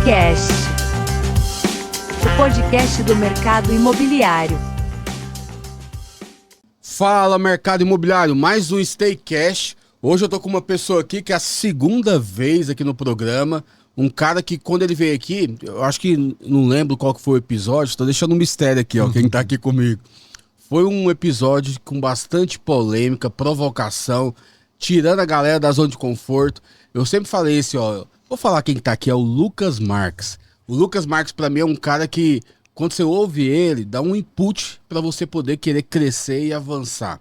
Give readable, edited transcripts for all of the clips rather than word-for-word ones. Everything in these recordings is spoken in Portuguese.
StayCast, o podcast do mercado imobiliário. Fala, mercado imobiliário, mais um StayCast. Hoje eu tô com uma pessoa aqui que é a segunda vez aqui no programa. Um cara que quando ele veio aqui, eu acho que não lembro qual que foi o episódio, tô deixando um mistério aqui, ó, quem tá aqui comigo. Foi um episódio com bastante polêmica, provocação, tirando a galera da zona de conforto. Eu sempre falei assim, ó, vou falar quem tá aqui, é o Lucas Marques. O Lucas Marques pra mim é um cara que, quando você ouve ele, dá um input pra você poder querer crescer e avançar.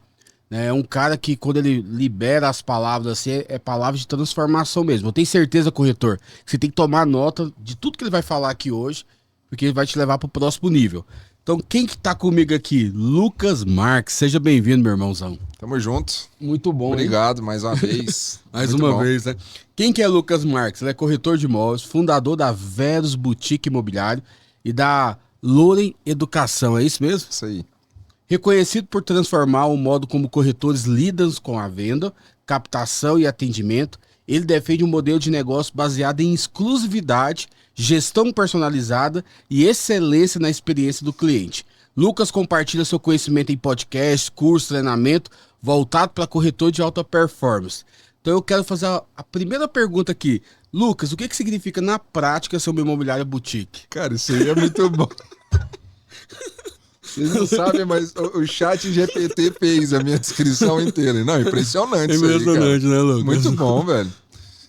É um cara que quando ele libera as palavras assim, é palavra de transformação mesmo. Eu tenho certeza, corretor, que você tem que tomar nota de tudo que ele vai falar aqui hoje, porque ele vai te levar pro próximo nível. Então, quem que tá comigo aqui? Lucas Marques. Seja bem-vindo, meu irmãozão. Tamo junto. Muito bom, Obrigado, hein? Mais uma vez. Mais Muito uma bom. vez, né? Quem que é Lucas Marques? Ele é corretor de imóveis, fundador da Verus Boutique Imobiliário e da Loren Educação, é isso mesmo? Isso aí. Reconhecido por transformar o modo como corretores lidam com a venda, captação e atendimento, ele defende um modelo de negócio baseado em exclusividade, gestão personalizada e excelência na experiência do cliente. Lucas compartilha seu conhecimento em podcast, curso, treinamento, voltado para corretor de alta performance. Então eu quero fazer a primeira pergunta aqui. Lucas, o que significa na prática ser uma imobiliária boutique? Cara, isso aí é muito bom. Vocês não sabem, mas o chat GPT fez a minha descrição inteira. Não, impressionante isso aí, cara. Impressionante, né, Lucas? Muito bom, velho.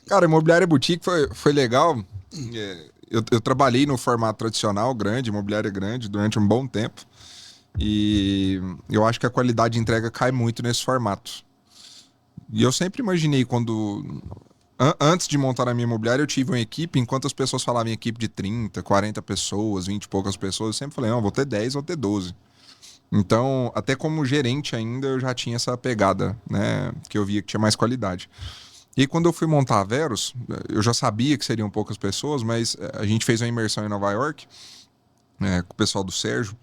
Cara, imobiliária boutique foi legal. Eu trabalhei no formato tradicional, grande, imobiliária grande, durante um bom tempo. E eu acho que a qualidade de entrega cai muito nesse formato. E eu sempre imaginei quando... Antes de montar a minha imobiliária, eu tive uma equipe, enquanto as pessoas falavam em equipe de 30, 40 pessoas, 20 e poucas pessoas, eu sempre falei, não, vou ter 10, vou ter 12. Então, até como gerente ainda, eu já tinha essa pegada, né, que eu via que tinha mais qualidade. E aí, quando eu fui montar a Verus, eu já sabia que seriam poucas pessoas, mas a gente fez uma imersão em Nova York, com o pessoal do Sérgio.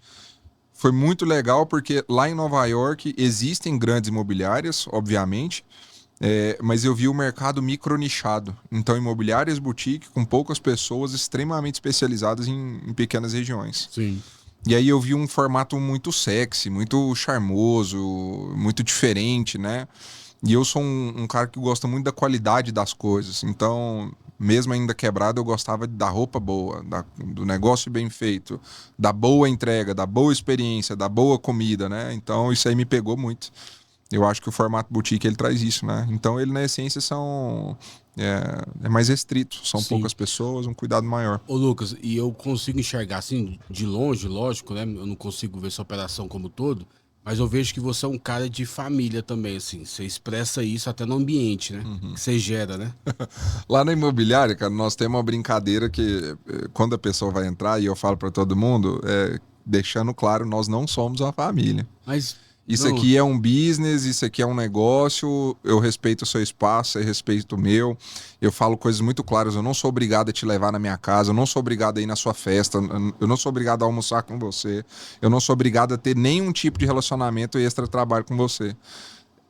Foi muito legal porque lá em Nova York existem grandes imobiliárias, obviamente, mas eu vi o mercado micronichado. Então, imobiliárias boutique com poucas pessoas extremamente especializadas em pequenas regiões. Sim. E aí eu vi um formato muito sexy, muito charmoso, muito diferente, né? E eu sou um cara que gosta muito da qualidade das coisas. Então, mesmo ainda quebrado, eu gostava da roupa boa, do negócio bem feito, da boa entrega, da boa experiência, da boa comida, né? Então, isso aí me pegou muito. Eu acho que o formato boutique ele traz isso, né? Então ele na essência é mais restrito, são Sim. poucas pessoas, um cuidado maior. Ô Lucas, e eu consigo enxergar assim, de longe, lógico, né? Eu não consigo ver sua operação como todo, mas eu vejo que você é um cara de família também, assim. Você expressa isso até no ambiente, né? Que você gera, né? Lá na imobiliária, cara, nós temos uma brincadeira que quando a pessoa vai entrar, e eu falo para todo mundo, deixando claro, nós não somos uma família. Mas Isso não, aqui é um business, isso aqui é um negócio, eu respeito o seu espaço, você respeita o meu. Eu falo coisas muito claras, eu não sou obrigado a te levar na minha casa, eu não sou obrigado a ir na sua festa, eu não sou obrigado a almoçar com você, eu não sou obrigado a ter nenhum tipo de relacionamento extra-trabalho com você.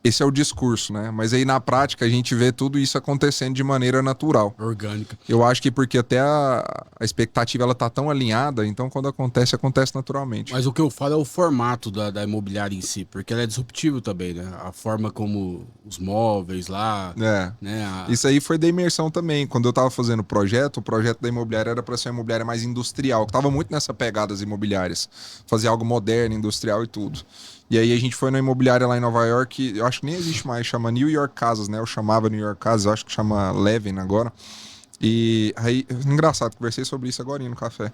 Esse é o discurso, né? Mas aí na prática a gente vê tudo isso acontecendo de maneira natural. orgânica. Eu acho que porque até a expectativa ela tá tão alinhada, então quando acontece naturalmente. Mas o que eu falo é o formato da imobiliária em si, porque ela é disruptível também, né? A forma como os móveis lá, né? Isso aí foi da imersão também. Quando eu tava fazendo o projeto da imobiliária era para ser uma imobiliária mais industrial, que tava muito nessa pegada das imobiliárias. Fazer algo moderno, industrial e tudo. E aí a gente foi na imobiliária lá em Nova York, eu acho que nem existe mais, chama New York Casas, né? Eu chamava New York Casas, eu acho que chama Leven agora. E aí, engraçado, conversei sobre isso agora no café.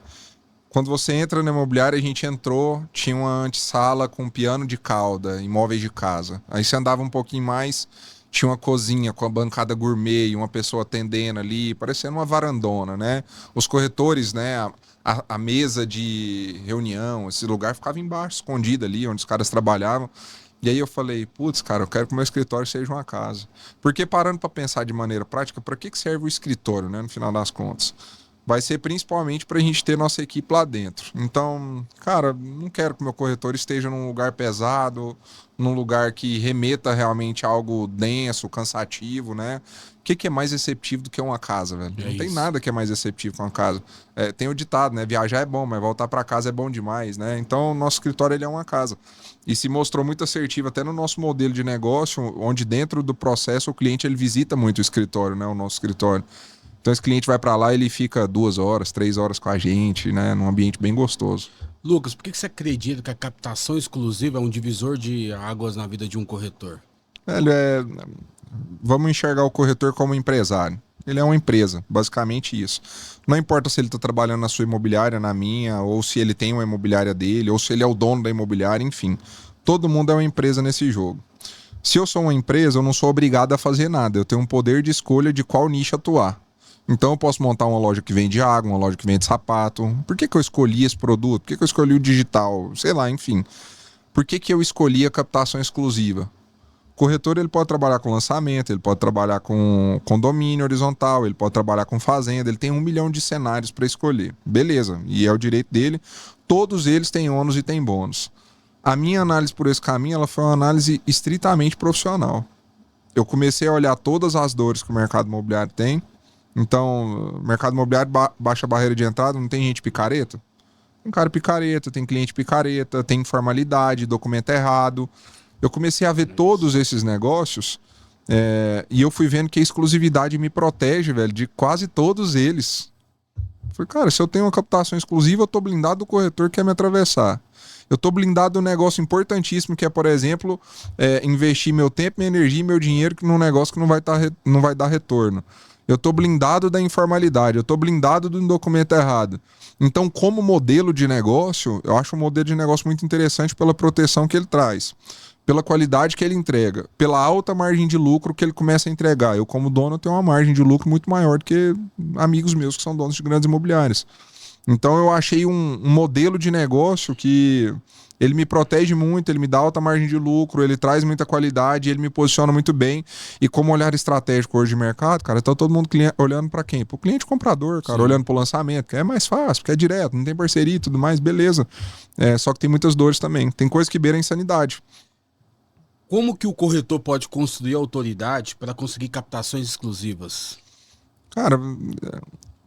Quando você entra na imobiliária, a gente entrou, tinha uma antessala com piano de cauda, imóveis de casa. Aí você andava um pouquinho mais, tinha uma cozinha com a bancada gourmet e uma pessoa atendendo ali, parecendo uma varandona, né? Os corretores, né? A mesa de reunião, esse lugar ficava embaixo, escondido ali, onde os caras trabalhavam. E aí eu falei, putz, cara, eu quero que o meu escritório seja uma casa. Porque parando para pensar de maneira prática, para que serve o escritório, né, no final das contas? vai ser principalmente para a gente ter nossa equipe lá dentro. Então, cara, não quero que o meu corretor esteja num lugar pesado, num lugar que remeta realmente a algo denso, cansativo, né? O que é mais receptivo do que uma casa, velho? Não tem nada que é mais receptivo que uma casa. Tem o ditado, né? Viajar é bom, mas voltar para casa é bom demais, né? Então, o nosso escritório ele é uma casa. E se mostrou muito assertivo até no nosso modelo de negócio, onde dentro do processo o cliente ele visita muito o escritório, né? O nosso escritório. Então esse cliente vai para lá, ele fica 2 horas, 3 horas com a gente, né? Num ambiente bem gostoso. Lucas, por que você acredita que a captação exclusiva é um divisor de águas na vida de um corretor? Velho, vamos enxergar o corretor como empresário. Ele é uma empresa, basicamente isso. Não importa se ele está trabalhando na sua imobiliária, na minha, ou se ele tem uma imobiliária dele, ou se ele é o dono da imobiliária, enfim. Todo mundo é uma empresa nesse jogo. Se eu sou uma empresa, eu não sou obrigado a fazer nada. Eu tenho um poder de escolha de qual nicho atuar. Então eu posso montar uma loja que vende água, uma loja que vende sapato. Por que eu escolhi esse produto? Por que eu escolhi o digital? Sei lá, enfim. Por que eu escolhi a captação exclusiva? O corretor ele pode trabalhar com lançamento, ele pode trabalhar com condomínio horizontal, ele pode trabalhar com fazenda, ele tem 1 milhão de cenários para escolher. Beleza, e é o direito dele. Todos eles têm ônus e têm bônus. A minha análise por esse caminho ela foi uma análise estritamente profissional. Eu comecei a olhar todas as dores que o mercado imobiliário tem. Então, mercado imobiliário, baixa barreira de entrada, não tem gente picareta? Tem cara picareta, tem cliente picareta, tem informalidade, documento errado. Eu comecei a ver todos esses negócios e eu fui vendo que a exclusividade me protege, velho, de quase todos eles. Falei, cara, se eu tenho uma captação exclusiva, eu tô blindado do corretor que quer me atravessar. Eu tô blindado do negócio importantíssimo que é, por exemplo, investir meu tempo, minha energia e meu dinheiro num negócio que não vai dar retorno. Eu tô blindado da informalidade, eu tô blindado do documento errado. Então, como modelo de negócio, eu acho um modelo de negócio muito interessante pela proteção que ele traz, pela qualidade que ele entrega, pela alta margem de lucro que ele começa a entregar. Eu, como dono, tenho uma margem de lucro muito maior do que amigos meus que são donos de grandes imobiliárias. Então, eu achei um modelo de negócio que ele me protege muito, ele me dá alta margem de lucro, ele traz muita qualidade, ele me posiciona muito bem. E como olhar estratégico hoje de mercado, cara, tá todo mundo olhando para quem? Pro cliente comprador, cara, olhando pro lançamento, que é mais fácil, porque é direto, não tem parceria e tudo mais, beleza. Só que tem muitas dores também. Tem coisa que beira a insanidade. Como que o corretor pode construir autoridade para conseguir captações exclusivas? Cara,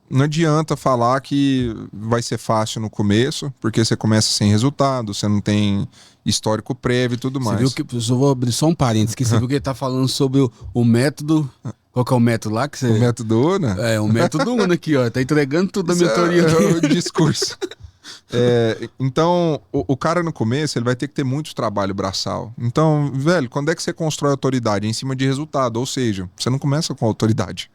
não adianta falar que vai ser fácil no começo, porque você começa sem resultado, você não tem histórico prévio e tudo mais. Você viu que, eu vou abrir só um parênteses, que você viu que ele tá falando sobre o método. Qual que é o método lá? Que você... O método UNA? O método UNA aqui, ó. Tá entregando tudo a mentoria aqui. É o discurso. Então, o cara no começo, ele vai ter que ter muito trabalho braçal. Então, velho, quando é que você constrói autoridade? Em cima de resultado, ou seja, você não começa com autoridade.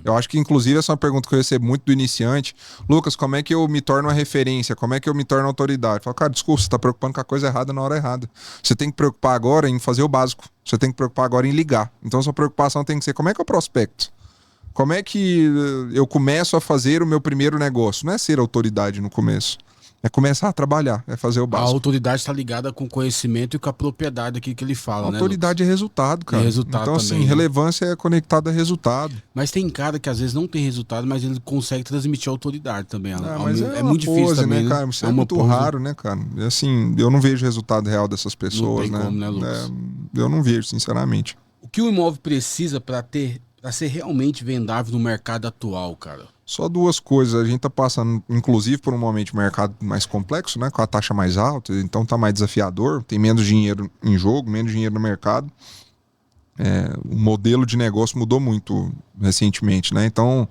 Eu acho que, inclusive, essa é uma pergunta que eu recebo muito do iniciante. Lucas, como é que eu me torno uma referência? Como é que eu me torno autoridade? Eu falo, cara, desculpa, você tá preocupando com a coisa errada na hora errada. Você tem que preocupar agora em fazer o básico. Você tem que preocupar agora em ligar. Então, sua preocupação tem que ser, como é que eu prospecto? Como é que eu começo a fazer o meu primeiro negócio? Não é ser autoridade no começo. É começar a trabalhar, é fazer o básico. A autoridade está ligada com o conhecimento e com a propriedade aqui que ele fala, né? Autoridade é resultado, cara. Resultado então, também, assim, né? relevância é conectada a resultado. Mas tem cara que às vezes não tem resultado, mas ele consegue transmitir autoridade também. Mas é muito pose, difícil também, né, cara? Isso é uma muito pose. raro, né, cara? Assim, eu não vejo resultado real dessas pessoas, Não tem né? como, né, Lucas? Eu não vejo, sinceramente. O que o imóvel precisa para ser realmente vendável no mercado atual, cara? Só duas coisas. A gente tá passando, inclusive, por um momento de mercado mais complexo, né? Com a taxa mais alta, então tá mais desafiador, tem menos dinheiro em jogo, menos dinheiro no mercado. O modelo de negócio mudou muito recentemente, né? Então,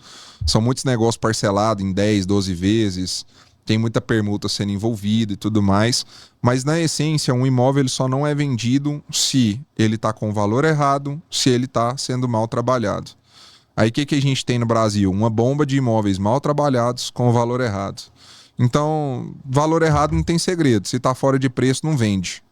são muitos negócios parcelados em 10, 12 vezes, tem muita permuta sendo envolvida e tudo mais. Mas, na essência, um imóvel ele só não é vendido se ele tá com o valor errado, se ele tá sendo mal trabalhado. Aí o que a gente tem no Brasil? Uma bomba de imóveis mal trabalhados com o valor errado. Então, valor errado não tem segredo. Se está fora de preço, não vende.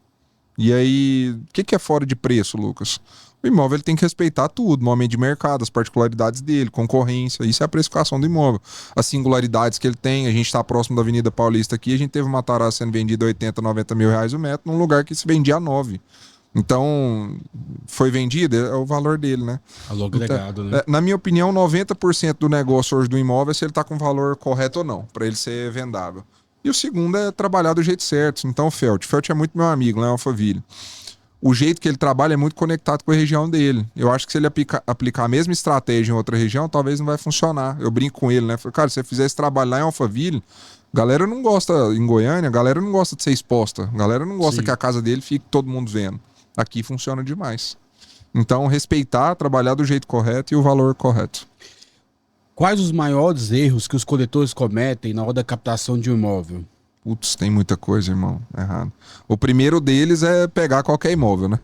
E aí, o que é fora de preço, Lucas? O imóvel ele tem que respeitar tudo, momento de mercado, as particularidades dele, concorrência. Isso é a precificação do imóvel. As singularidades que ele tem. A gente está próximo da Avenida Paulista aqui, a gente teve uma Matarazzo sendo vendida a 80, 90 mil reais o metro, num lugar que se vendia a 9. Então, foi vendido, é o valor dele, né? Valor agregado, né? Na minha opinião, 90% do negócio hoje do imóvel é se ele está com o valor correto ou não, para ele ser vendável. E o segundo é trabalhar do jeito certo. Então, o Felt é muito meu amigo lá em Alphaville. O jeito que ele trabalha é muito conectado com a região dele. Eu acho que se ele aplicar a mesma estratégia em outra região, talvez não vai funcionar. Eu brinco com ele, né? Falei, cara, se você fizer esse trabalho lá em Alphaville, galera não gosta, em Goiânia, a galera não gosta de ser exposta. A galera não gosta que a casa dele fique todo mundo vendo. Aqui funciona demais. Então, respeitar, trabalhar do jeito correto e o valor correto. Quais os maiores erros que os corretores cometem na hora da captação de um imóvel? Putz, tem muita coisa, irmão, errado. O primeiro deles é pegar qualquer imóvel, né?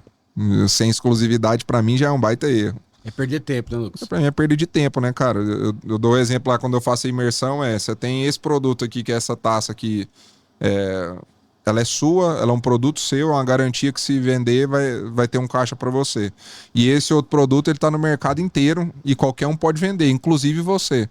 Sem exclusividade, pra mim, já é um baita erro. É perder tempo, né, Lucas? Pra mim é perda de tempo, né, cara? Eu dou um exemplo lá quando eu faço a imersão, você tem esse produto aqui, que é essa taça aqui, ela é sua, ela é um produto seu, é uma garantia que se vender vai ter um caixa para você. E esse outro produto, ele tá no mercado inteiro e qualquer um pode vender, inclusive você.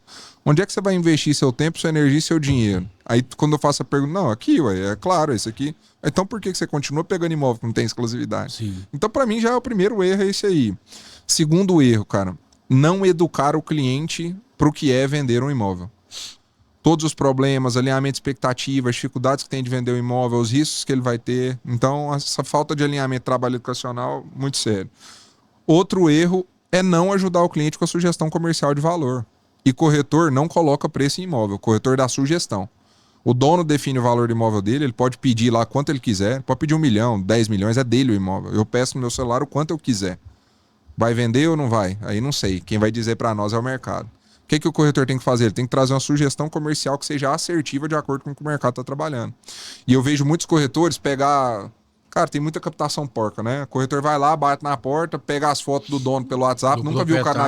Onde é que você vai investir seu tempo, sua energia e seu dinheiro? Aí quando eu faço a pergunta, não, aqui, ué, é claro, esse aqui. Então por que você continua pegando imóvel que não tem exclusividade? Sim. Então para mim já é o primeiro erro, é esse aí. Segundo erro, cara, não educar o cliente pro que é vender um imóvel. Todos os problemas, alinhamento de expectativas, dificuldades que tem de vender o imóvel, os riscos que ele vai ter. Então, essa falta de alinhamento de trabalho educacional, muito sério. Outro erro é não ajudar o cliente com a sugestão comercial de valor. E corretor não coloca preço em imóvel, o corretor dá sugestão. O dono define o valor do imóvel dele, ele pode pedir lá quanto ele quiser, pode pedir 1 milhão, 10 milhões, é dele o imóvel. Eu peço no meu celular o quanto eu quiser. Vai vender ou não vai? Aí não sei. Quem vai dizer para nós é o mercado. O que o corretor tem que fazer? Ele tem que trazer uma sugestão comercial que seja assertiva de acordo com o que o mercado está trabalhando. E eu vejo muitos corretores pegar... Cara, tem muita captação porca, né? O corretor vai lá, bate na porta, pega as fotos do dono pelo WhatsApp, nunca viu o cara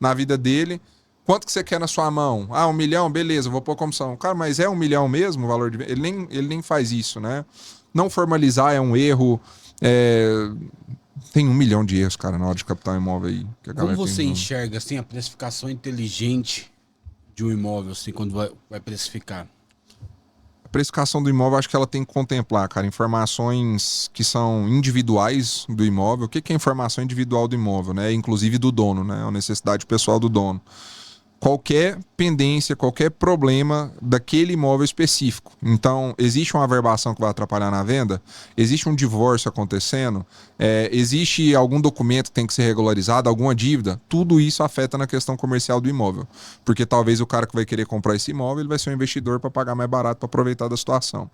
na vida dele. Quanto que você quer na sua mão? Ah, 1 milhão? Beleza, vou pôr comissão. Cara, mas é 1 milhão mesmo o valor de... Ele nem faz isso, né? Não formalizar é um erro... Tem 1 milhão de erros, cara, na hora de captar um imóvel aí. Como você enxerga, assim, a precificação inteligente de um imóvel, assim, quando vai precificar? A precificação do imóvel, acho que ela tem que contemplar, cara, informações que são individuais do imóvel. O que é informação individual do imóvel, né? Inclusive do dono, né? A necessidade pessoal do dono. Qualquer pendência, qualquer problema daquele imóvel específico. Então, existe uma averbação que vai atrapalhar na venda? Existe um divórcio acontecendo? Existe algum documento que tem que ser regularizado? Alguma dívida? Tudo isso afeta na questão comercial do imóvel. Porque talvez o cara que vai querer comprar esse imóvel, ele vai ser um investidor para pagar mais barato, para aproveitar da situação.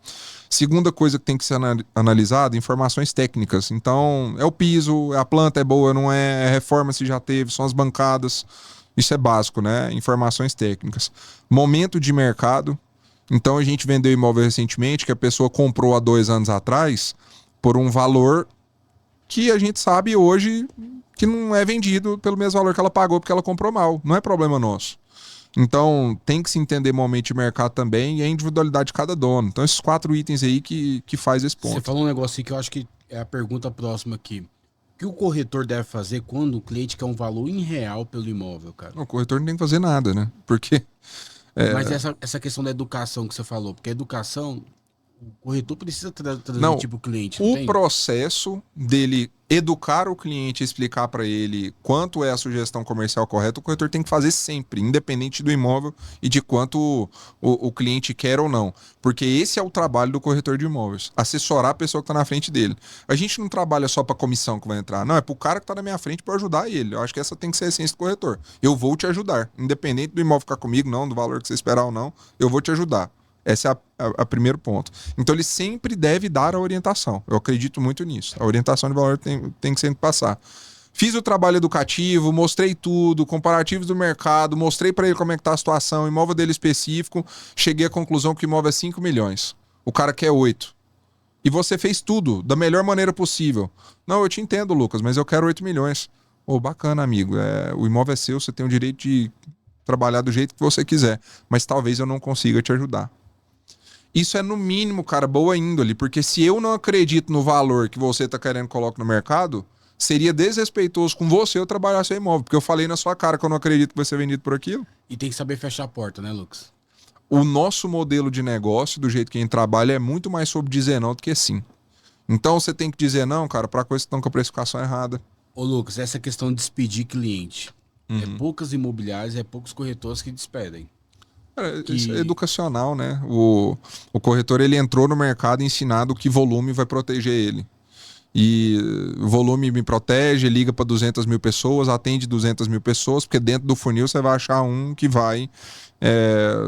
Segunda coisa que tem que ser analisada, informações técnicas. Então, é o piso, a planta é boa, não é reforma se já teve, são as bancadas. Isso é básico, né? Informações técnicas. Momento de mercado. Então a gente vendeu imóvel recentemente que a pessoa comprou há 2 anos atrás por um valor que a gente sabe hoje que não é vendido pelo mesmo valor que ela pagou porque ela comprou mal. Não é problema nosso. Então tem que se entender momento de mercado também e a individualidade de cada dono. Então esses 4 itens aí que faz esse ponto. Você falou um negócio aí que eu acho que é a pergunta próxima aqui. O que o corretor deve fazer quando o cliente quer um valor irreal pelo imóvel, cara? O corretor não tem que fazer nada, né? Porque... Mas essa questão da educação que você falou, porque a educação, o corretor precisa transmitir para o cliente. O processo dele educar o cliente, explicar para ele quanto é a sugestão comercial correta, o corretor tem que fazer sempre, independente do imóvel e de quanto o cliente quer ou não. Porque esse é o trabalho do corretor de imóveis, assessorar a pessoa que está na frente dele. A gente não trabalha só para a comissão que vai entrar, não, é para o cara que está na minha frente para ajudar ele. Eu acho que essa tem que ser a essência do corretor. Eu vou te ajudar, independente do imóvel ficar comigo, não, do valor que você esperar ou não, eu vou te ajudar. Esse é o primeiro ponto. Então ele sempre deve dar a orientação. Eu acredito muito nisso. A orientação de valor tem que sempre passar. Fiz o trabalho educativo, mostrei tudo, comparativos do mercado, mostrei para ele como é que tá a situação, imóvel dele específico, cheguei à conclusão que o imóvel é 5 milhões. O cara quer 8. E você fez tudo da melhor maneira possível. Não, eu te entendo, Lucas, mas eu quero 8 milhões. Bacana, amigo. O imóvel é seu, você tem o direito de trabalhar do jeito que você quiser. Mas talvez eu não consiga te ajudar. Isso é, no mínimo, cara, boa índole, porque se eu não acredito no valor que você está querendo colocar no mercado, seria desrespeitoso com você eu trabalhar seu imóvel, porque eu falei na sua cara que eu não acredito que vai ser vendido por aquilo. E tem que saber fechar a porta, né, Lucas? O nosso modelo de negócio, do jeito que a gente trabalha, é muito mais sobre dizer não do que sim. Então você tem que dizer não, cara, para coisas que estão com a precificação errada. Ô Lucas, essa questão de despedir cliente. É Uhum. poucas imobiliárias, é poucos corretores que despedem. Cara, Que- isso é educacional, né? O corretor, ele entrou no mercado ensinado que volume vai proteger ele. E o volume me protege, liga para 200 mil pessoas, atende 200 mil pessoas, porque dentro do funil você vai achar um que vai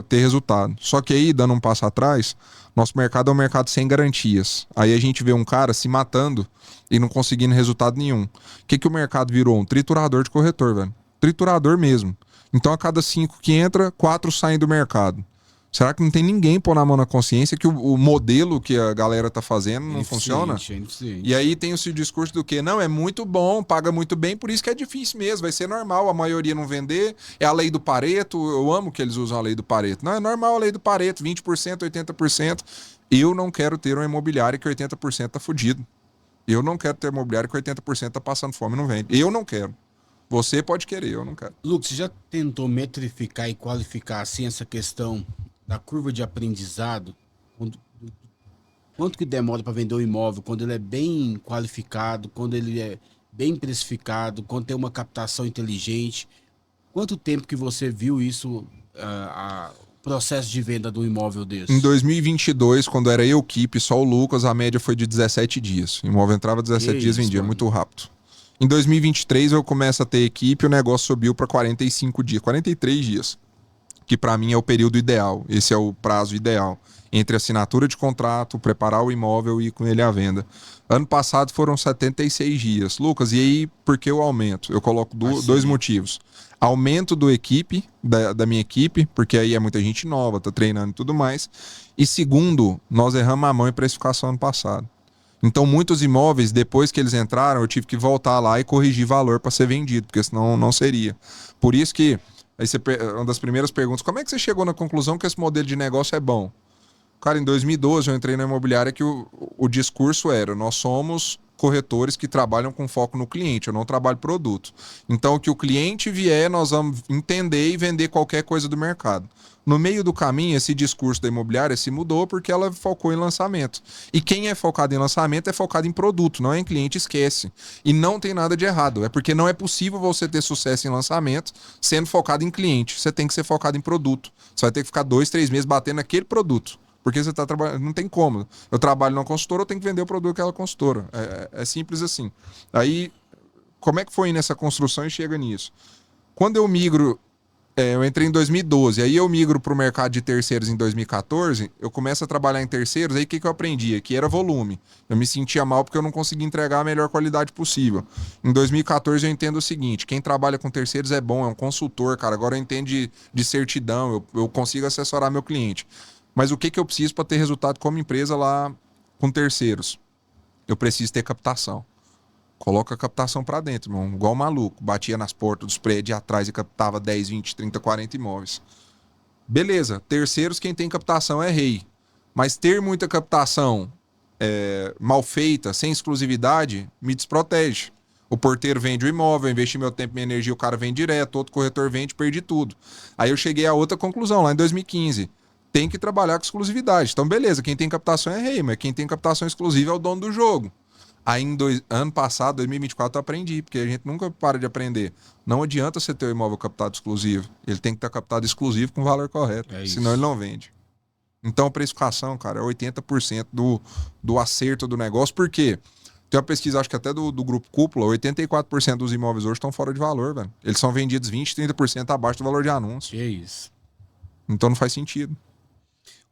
ter resultado. Só que aí, dando um passo atrás, nosso mercado é um mercado sem garantias. Aí a gente vê um cara se matando e não conseguindo resultado nenhum. O que o mercado virou? Um triturador de corretor, velho. Triturador mesmo. Então, a cada 5 que entra, 4 saem do mercado. Será que não tem ninguém pôr na mão na consciência que o modelo que a galera tá fazendo não funciona? É ineficiente. E aí tem esse discurso do que? Não, é muito bom, paga muito bem, por isso que é difícil mesmo, vai ser normal a maioria não vender, é a lei do Pareto, eu amo que eles usam a lei do Pareto. Não, é normal a lei do Pareto, 20%, 80%. Eu não quero ter uma imobiliária que 80% tá fudido. Eu não quero ter uma imobiliária que 80% tá passando fome e não vende. Eu não quero. Você pode querer, eu não quero. Lucas, você já tentou metrificar e qualificar assim essa questão da curva de aprendizado? Quanto que demora para vender um imóvel quando ele é bem qualificado, quando ele é bem precificado, quando tem uma captação inteligente? Quanto tempo que você viu isso, o processo de venda do imóvel desse? Em 2022, quando era eu, equipe, só o Lucas, a média foi de 17 dias. O imóvel entrava 17 dias, isso, vendia mano. muito rápido. Em 2023, eu começo a ter equipe e o negócio subiu para 45 dias, 43 dias. Que para mim é o período ideal. Esse é o prazo ideal. Entre assinatura de contrato, preparar o imóvel e ir com ele à venda. Ano passado foram 76 dias. Lucas, e aí por que o aumento? Eu coloco dois motivos. Aumento do equipe, da minha equipe, porque aí é muita gente nova, tá treinando e tudo mais. E segundo, nós erramos a mão em precificação ano passado. Então, muitos imóveis, depois que eles entraram, eu tive que voltar lá e corrigir valor para ser vendido, porque senão não seria. Por isso que, uma das primeiras perguntas, como é que você chegou na conclusão que esse modelo de negócio é bom? Cara, em 2012 eu entrei na imobiliária que o discurso era, nós somos corretores que trabalham com foco no cliente, eu não trabalho produto. Então, o que o cliente vier, nós vamos entender e vender qualquer coisa do mercado. No meio do caminho, esse discurso da imobiliária se mudou porque ela focou em lançamento. E quem é focado em lançamento é focado em produto, não é em cliente, esquece. E não tem nada de errado, é porque não é possível você ter sucesso em lançamento sendo focado em cliente. Você tem que ser focado em produto. Você vai ter que ficar 2, 3 meses batendo naquele produto. Porque você está trabalhando, não tem como. Eu trabalho numa consultora, eu tenho que vender o produto daquela consultora. É simples assim. Aí, como é que foi nessa construção e chega nisso? Quando eu migro, eu entrei em 2012, aí eu migro para o mercado de terceiros em 2014, eu começo a trabalhar em terceiros, aí o que eu aprendi? Que era volume. Eu me sentia mal porque eu não conseguia entregar a melhor qualidade possível. Em 2014 eu entendo o seguinte, quem trabalha com terceiros é bom, é um consultor, cara. Agora eu entendo de certidão, eu consigo assessorar meu cliente. Mas o que eu preciso para ter resultado como empresa lá com terceiros? Eu preciso ter captação. Coloca a captação para dentro, irmão. Igual maluco. Batia nas portas dos prédios atrás e captava 10, 20, 30, 40 imóveis. Beleza. Terceiros, quem tem captação é rei. Mas ter muita captação mal feita, sem exclusividade, me desprotege. O porteiro vende o imóvel, eu investi meu tempo e minha energia, o cara vende direto, outro corretor vende, perdi tudo. Aí eu cheguei a outra conclusão, lá em 2015. Tem que trabalhar com exclusividade. Então, beleza, quem tem captação é rei, mas quem tem captação exclusiva é o dono do jogo. Aí, ano passado, 2024, eu aprendi, porque a gente nunca para de aprender. Não adianta você ter o imóvel captado exclusivo. Ele tem que estar captado exclusivo com o valor correto, senão ele não vende. Então, a precificação, cara, é 80% do acerto do negócio. Por quê? Tem uma pesquisa, acho que até do Grupo Cúpula, 84% dos imóveis hoje estão fora de valor, velho. Eles são vendidos 20%, 30% abaixo do valor de anúncio. Que isso. Então, não faz sentido.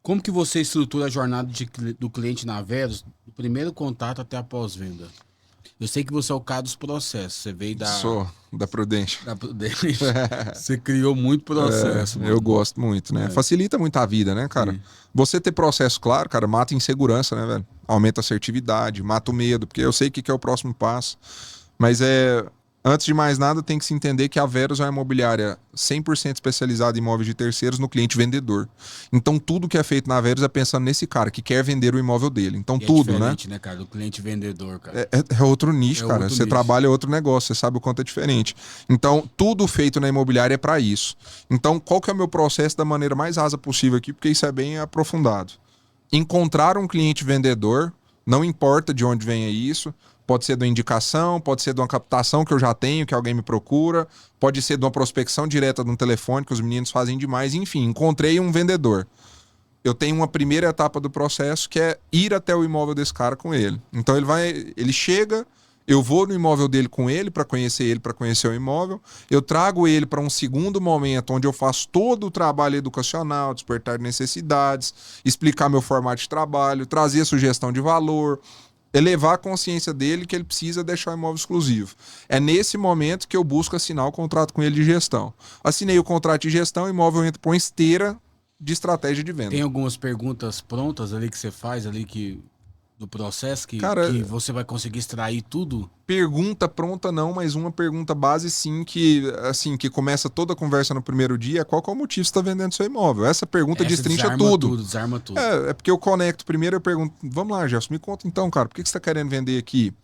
Como que você estrutura a jornada do cliente na Verus, do primeiro contato até a pós-venda? Eu sei que você é o cara dos processos. Você veio Sou da Prudente. da Prudente. Você criou muito processo, mano. Eu gosto muito, né? Facilita muito a vida, né, cara? Sim. Você ter processo claro, cara, mata a insegurança, né, velho? Aumenta a assertividade, mata o medo, porque eu sei o que é o próximo passo. Mas antes de mais nada, tem que se entender que a Verus é uma imobiliária 100% especializada em imóveis de terceiros no cliente vendedor. Então, tudo que é feito na Verus é pensando nesse cara que quer vender o imóvel dele. Então, E tudo, é né? diferente, né, cara? Do cliente vendedor, cara. É outro nicho, É cara. outro Você nicho. trabalha outro negócio, você sabe o quanto é diferente. Então, tudo feito na imobiliária é para isso. Então, qual que é o meu processo da maneira mais rasa possível aqui, porque isso é bem aprofundado. Encontrar um cliente vendedor Não importa de onde venha isso. Pode ser de uma indicação, pode ser de uma captação que eu já tenho, que alguém me procura, pode ser de uma prospecção direta de um telefone, que os meninos fazem demais. Enfim, encontrei um vendedor. Eu tenho uma primeira etapa do processo, que é ir até o imóvel desse cara com ele. Então ele chega, eu vou no imóvel dele com ele, para conhecer o imóvel. Eu trago ele para um segundo momento, onde eu faço todo o trabalho educacional, despertar necessidades, explicar meu formato de trabalho, trazer sugestão de valor, elevar a consciência dele que ele precisa deixar o imóvel exclusivo. É nesse momento que eu busco assinar o contrato com ele de gestão. Assinei o contrato de gestão, o imóvel entra para uma esteira de estratégia de venda. Tem algumas perguntas prontas ali que você faz ali do processo que você vai conseguir extrair tudo? Pergunta pronta não, mas uma pergunta base sim, que começa toda a conversa no primeiro dia: qual que é o motivo que você está vendendo seu imóvel? Essa pergunta destrincha tudo. Desarma tudo. É porque eu conecto primeiro, eu pergunto: vamos lá, Gerson, me conta então, cara, por que você está querendo vender aqui?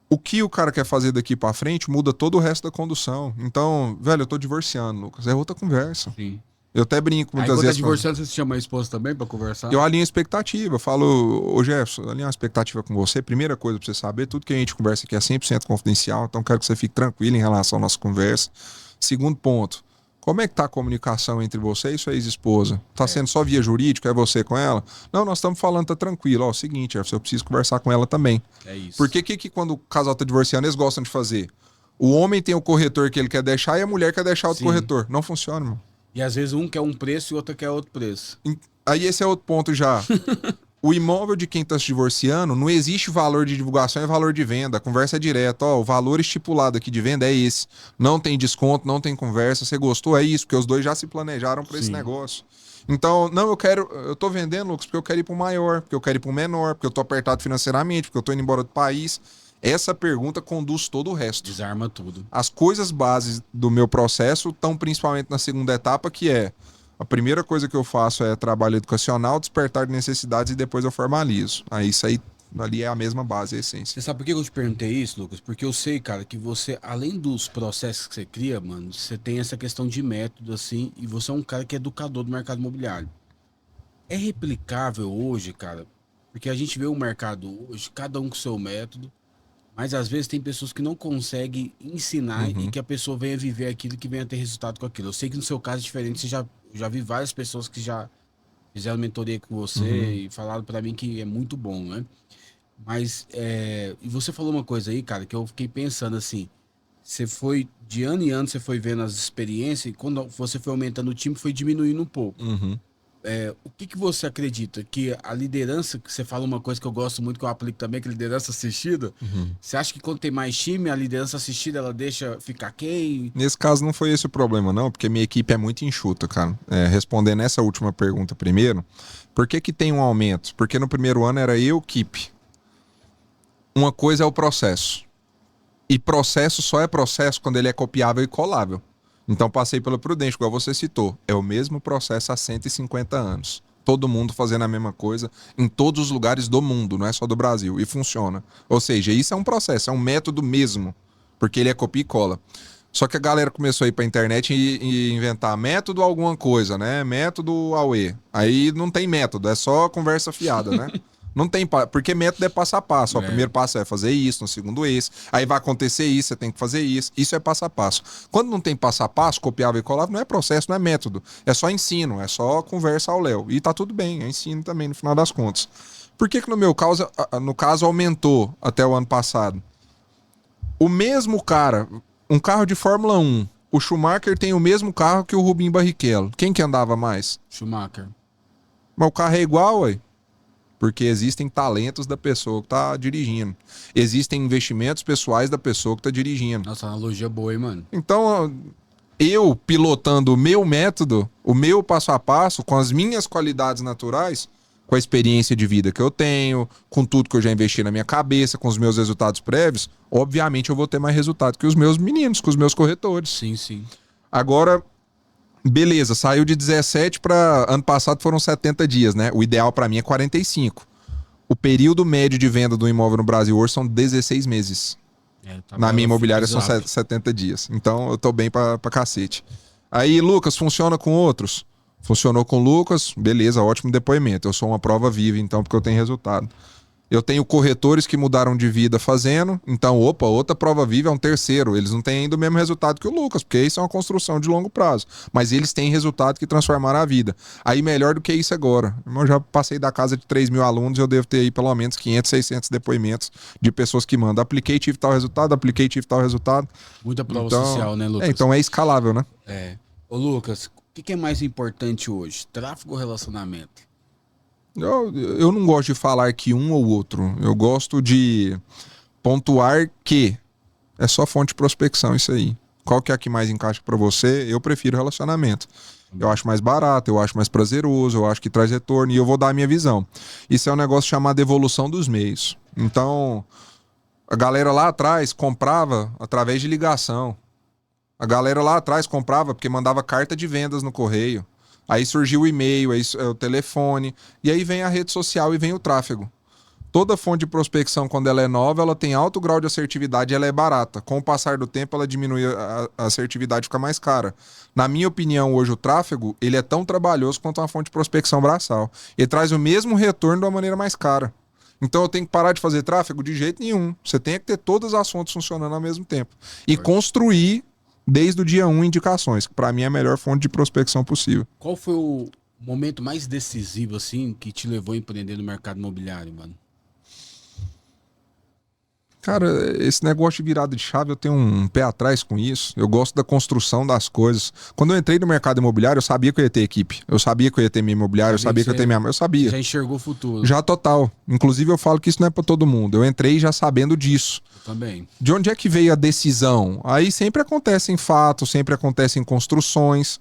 O que o cara quer fazer daqui para frente muda todo o resto da condução. Então, velho, eu tô divorciando, Lucas, é outra conversa. Sim. Eu até brinco muitas vezes. Aí quando tá divorciando, você chama a esposa também pra conversar? Eu alinho a expectativa. Eu falo: ô Jefferson, alinho a expectativa com você. Primeira coisa pra você saber, tudo que a gente conversa aqui é 100% confidencial, então quero que você fique tranquilo em relação à nossa conversa. Segundo ponto: como é que tá a comunicação entre você e sua ex-esposa? Tá sendo só via jurídica? É você com ela? Não, nós estamos falando, tá tranquilo. Ó, seguinte, Jefferson, eu preciso conversar com ela também. É isso. Por que quando o casal tá divorciando, eles gostam de fazer? O homem tem o corretor que ele quer deixar e a mulher quer deixar outro corretor. Não funciona, mano. E às vezes um quer um preço e o outro quer outro preço. Aí esse é outro ponto já. O imóvel de quem está se divorciando, não existe valor de divulgação e valor de venda. A conversa é direta. Ó, o valor estipulado aqui de venda é esse. Não tem desconto, não tem conversa. Você gostou? É isso, porque os dois já se planejaram para esse negócio. Então, não, eu tô vendendo, Lucas, porque eu quero ir para um maior, porque eu quero ir para um menor, porque eu tô apertado financeiramente, porque eu tô indo embora do país. Essa pergunta conduz todo o resto. Desarma tudo. As coisas bases do meu processo estão principalmente na segunda etapa, que é: a primeira coisa que eu faço é trabalho educacional, despertar de necessidades e depois eu formalizo. Aí isso aí ali é a mesma base, a essência. Você sabe por que eu te perguntei isso, Lucas? Porque eu sei, cara, que você, além dos processos que você cria, mano, você tem essa questão de método, assim, e você é um cara que é educador do mercado imobiliário. É replicável hoje, cara? Porque a gente vê o mercado hoje, cada um com o seu método, mas às vezes tem pessoas que não conseguem ensinar e que a pessoa venha viver aquilo, que venha ter resultado com aquilo. Eu sei que no seu caso é diferente, você já vi várias pessoas que já fizeram mentoria com você e falaram pra mim que é muito bom, né? Mas, e você falou uma coisa aí, cara, que eu fiquei pensando assim: você foi, de ano em ano, você foi vendo as experiências, e quando você foi aumentando o time, foi diminuindo um pouco. O que você acredita? Que a liderança, que você fala uma coisa que eu gosto muito, que eu aplico também, que é liderança assistida. Você acha que quando tem mais time, a liderança assistida, ela deixa ficar quem? Nesse caso não foi esse o problema, não, porque minha equipe é muito enxuta, cara. Respondendo essa última pergunta primeiro, por que tem um aumento? Porque no primeiro ano era eu, equipe. Uma coisa é o processo. E processo só é processo quando ele é copiável e colável. Então passei pela Prudente, igual você citou. É o mesmo processo há 150 anos. Todo mundo fazendo a mesma coisa em todos os lugares do mundo, não é só do Brasil. E funciona. Ou seja, isso é um processo, é um método mesmo. Porque ele é copia e cola. Só que a galera começou a ir pra internet e inventar método alguma coisa, né? Método AUE. Aí não tem método, é só conversa fiada, né? Não tem, porque método é passo a passo. Ó, o primeiro passo é fazer isso, no segundo esse. Aí vai acontecer isso, você tem que fazer isso. Isso é passo a passo. Quando não tem passo a passo, copiável e colável, não é processo, não é método. É só ensino, é só conversa ao léu. E tá tudo bem, é ensino também, no final das contas. Por que no meu caso, no caso, aumentou até o ano passado? O mesmo cara, um carro de Fórmula 1, o Schumacher tem o mesmo carro que o Rubinho Barrichello. Quem que andava mais? Schumacher. Mas o carro é igual, ué. Porque existem talentos da pessoa que tá dirigindo. Existem investimentos pessoais da pessoa que tá dirigindo. Nossa, analogia boa, hein, mano? Então, eu pilotando o meu método, o meu passo a passo, com as minhas qualidades naturais, com a experiência de vida que eu tenho, com tudo que eu já investi na minha cabeça, com os meus resultados prévios, obviamente eu vou ter mais resultado que os meus meninos, com os meus corretores. Sim, sim. Agora, beleza, saiu de 17 para ano passado foram 70 dias, né? O ideal para mim é 45. O período médio de venda do imóvel no Brasil hoje são 16 meses. Na minha imobiliária são 70 dias. Então eu tô bem pra cacete. Aí, Lucas, funciona com outros? Funcionou com o Lucas, beleza, ótimo depoimento. Eu sou uma prova viva, então, porque eu tenho resultado. Eu tenho corretores que mudaram de vida fazendo, então, outra prova viva é um terceiro. Eles não têm ainda o mesmo resultado que o Lucas, porque isso é uma construção de longo prazo. Mas eles têm resultado que transformaram a vida. Aí melhor do que isso agora. Eu já passei da casa de 3 mil alunos, eu devo ter aí pelo menos 500, 600 depoimentos de pessoas que mandam. Apliquei, tive tal resultado, Muita prova então, social, né, Lucas? Então é escalável, né? Ô, Lucas, o que é mais importante hoje? Tráfego ou relacionamento? Eu não gosto de falar que um ou outro. Eu gosto de pontuar que é só fonte de prospecção isso aí. Qual que é a que mais encaixa para você? Eu prefiro relacionamento. Eu acho mais barato, eu acho mais prazeroso, eu acho que traz retorno e eu vou dar a minha visão. Isso é um negócio chamado evolução dos meios. Então, a galera lá atrás comprava através de ligação. A galera lá atrás comprava porque mandava carta de vendas no correio. Aí surgiu o e-mail, aí o telefone, e aí vem a rede social e vem o tráfego. Toda fonte de prospecção, quando ela é nova, ela tem alto grau de assertividade e ela é barata. Com o passar do tempo, ela diminui, a assertividade fica mais cara. Na minha opinião, hoje o tráfego, ele é tão trabalhoso quanto uma fonte de prospecção braçal. Ele traz o mesmo retorno de uma maneira mais cara. Então eu tenho que parar de fazer tráfego de jeito nenhum. Você tem que ter todas as fontes funcionando ao mesmo tempo. E construir desde o dia 1 indicações, que para mim é a melhor fonte de prospecção possível. Qual foi o momento mais decisivo, assim, que te levou a empreender no mercado imobiliário, mano? Cara, esse negócio de virada de chave, eu tenho um pé atrás com isso. Eu gosto da construção das coisas. Quando eu entrei no mercado imobiliário, eu sabia que eu ia ter equipe. Eu sabia que eu ia ter minha imobiliária, eu sabia que eu ia ter minha... Eu sabia. Já enxergou o futuro. Já total. Inclusive, eu falo que isso não é pra todo mundo. Eu entrei já sabendo disso. Eu também. De onde é que veio a decisão? Aí sempre acontecem fatos, sempre acontecem construções.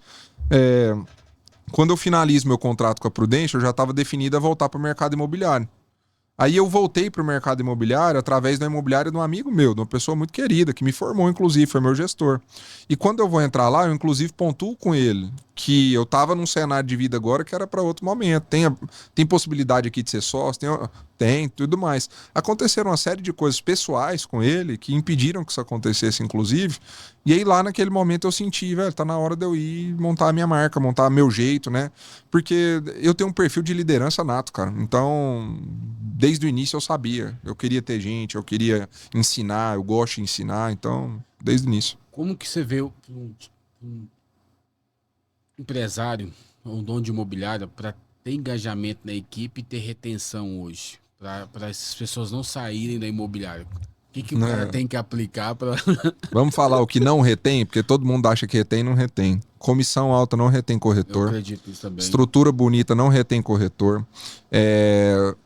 Quando eu finalizo meu contrato com a Prudential, eu já estava definido a voltar para o mercado imobiliário. Aí eu voltei para o mercado imobiliário através da imobiliária de um amigo meu, de uma pessoa muito querida, que me formou, inclusive, foi meu gestor. E quando eu vou entrar lá, eu inclusive pontuo com ele que eu estava num cenário de vida agora que era para outro momento. Tem possibilidade aqui de ser sócio? Tem, tudo mais. Aconteceram uma série de coisas pessoais com ele que impediram que isso acontecesse, inclusive. E aí lá naquele momento eu senti, velho, tá na hora de eu ir montar a minha marca, montar meu jeito, né? Porque eu tenho um perfil de liderança nato, cara. Então, desde o início eu sabia. Eu queria ter gente, eu queria ensinar, eu gosto de ensinar. Então, desde o início. Como que você vê um empresário, um dono de imobiliária, para ter engajamento na equipe e ter retenção hoje? Para essas pessoas não saírem da imobiliária. O que o cara tem que aplicar para... Vamos falar o que não retém, porque todo mundo acha que retém e não retém. Comissão alta não retém corretor. Eu acredito nisso também. Estrutura bonita não retém corretor.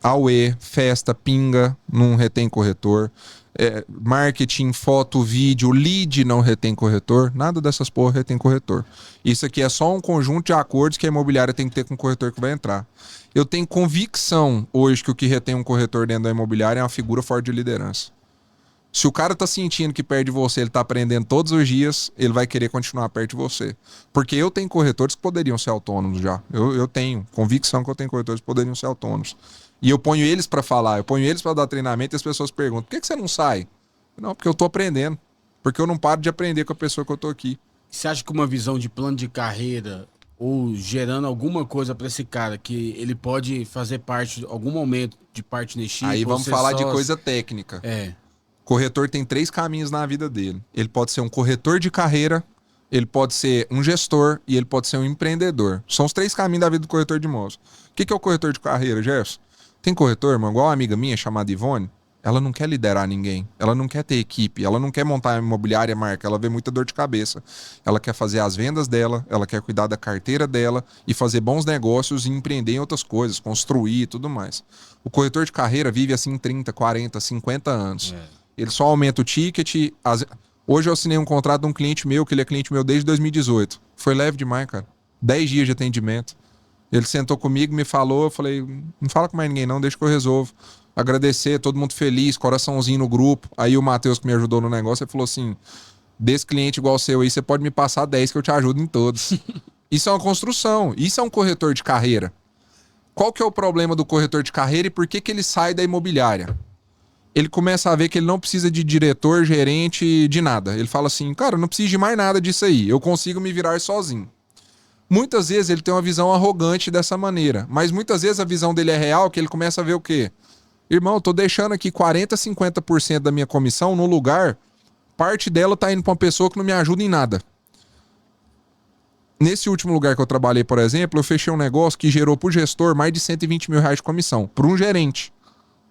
AUE, festa, pinga, não retém corretor. Marketing, foto, vídeo, lead não retém corretor. Nada dessas porra retém corretor. Isso aqui é só um conjunto de acordos que a imobiliária tem que ter com o corretor que vai entrar. Eu tenho convicção hoje que o que retém um corretor dentro da imobiliária é uma figura forte de liderança. Se o cara tá sentindo que perto de você, ele tá aprendendo todos os dias, ele vai querer continuar perto de você. Porque eu tenho corretores que poderiam ser autônomos já. Eu tenho convicção que eu tenho corretores que poderiam ser autônomos. E eu ponho eles para falar, eu ponho eles para dar treinamento e as pessoas perguntam, por que você não sai? Não, porque eu tô aprendendo. Porque eu não paro de aprender com a pessoa que eu tô aqui. Você acha que uma visão de plano de carreira ou gerando alguma coisa para esse cara que ele pode fazer parte, algum momento de partnership? Aí vamos falar de coisa técnica. Corretor tem 3 caminhos na vida dele. Ele pode ser um corretor de carreira, ele pode ser um gestor e ele pode ser um empreendedor. São os 3 caminhos da vida do corretor de imóveis. O que é o corretor de carreira, Gerson? Tem corretor, irmão, igual uma amiga minha chamada Ivone, ela não quer liderar ninguém, ela não quer ter equipe, ela não quer montar a imobiliária marca, ela vê muita dor de cabeça. Ela quer fazer as vendas dela, ela quer cuidar da carteira dela e fazer bons negócios e empreender em outras coisas, construir e tudo mais. O corretor de carreira vive assim 30, 40, 50 anos. Ele só aumenta o ticket. Hoje eu assinei um contrato de um cliente meu, que ele é cliente meu desde 2018. Foi leve demais, cara. 10 dias de atendimento. Ele sentou comigo, me falou, eu falei, não fala com mais ninguém não, deixa que eu resolvo. Agradecer, todo mundo feliz, coraçãozinho no grupo. Aí o Matheus, que me ajudou no negócio, ele falou assim, desse cliente igual o seu aí, você pode me passar 10 que eu te ajudo em todos. Isso é uma construção, isso é um corretor de carreira. Qual que é o problema do corretor de carreira e por que ele sai da imobiliária? Ele começa a ver que ele não precisa de diretor, gerente, de nada. Ele fala assim, cara, eu não preciso de mais nada disso aí, eu consigo me virar sozinho. Muitas vezes ele tem uma visão arrogante dessa maneira, mas muitas vezes a visão dele é real, que ele começa a ver o quê? Irmão, eu tô deixando aqui 40%, 50% da minha comissão no lugar, parte dela tá indo pra uma pessoa que não me ajuda em nada. Nesse último lugar que eu trabalhei, por exemplo, eu fechei um negócio que gerou pro gestor mais de 120 mil reais de comissão. Por um gerente.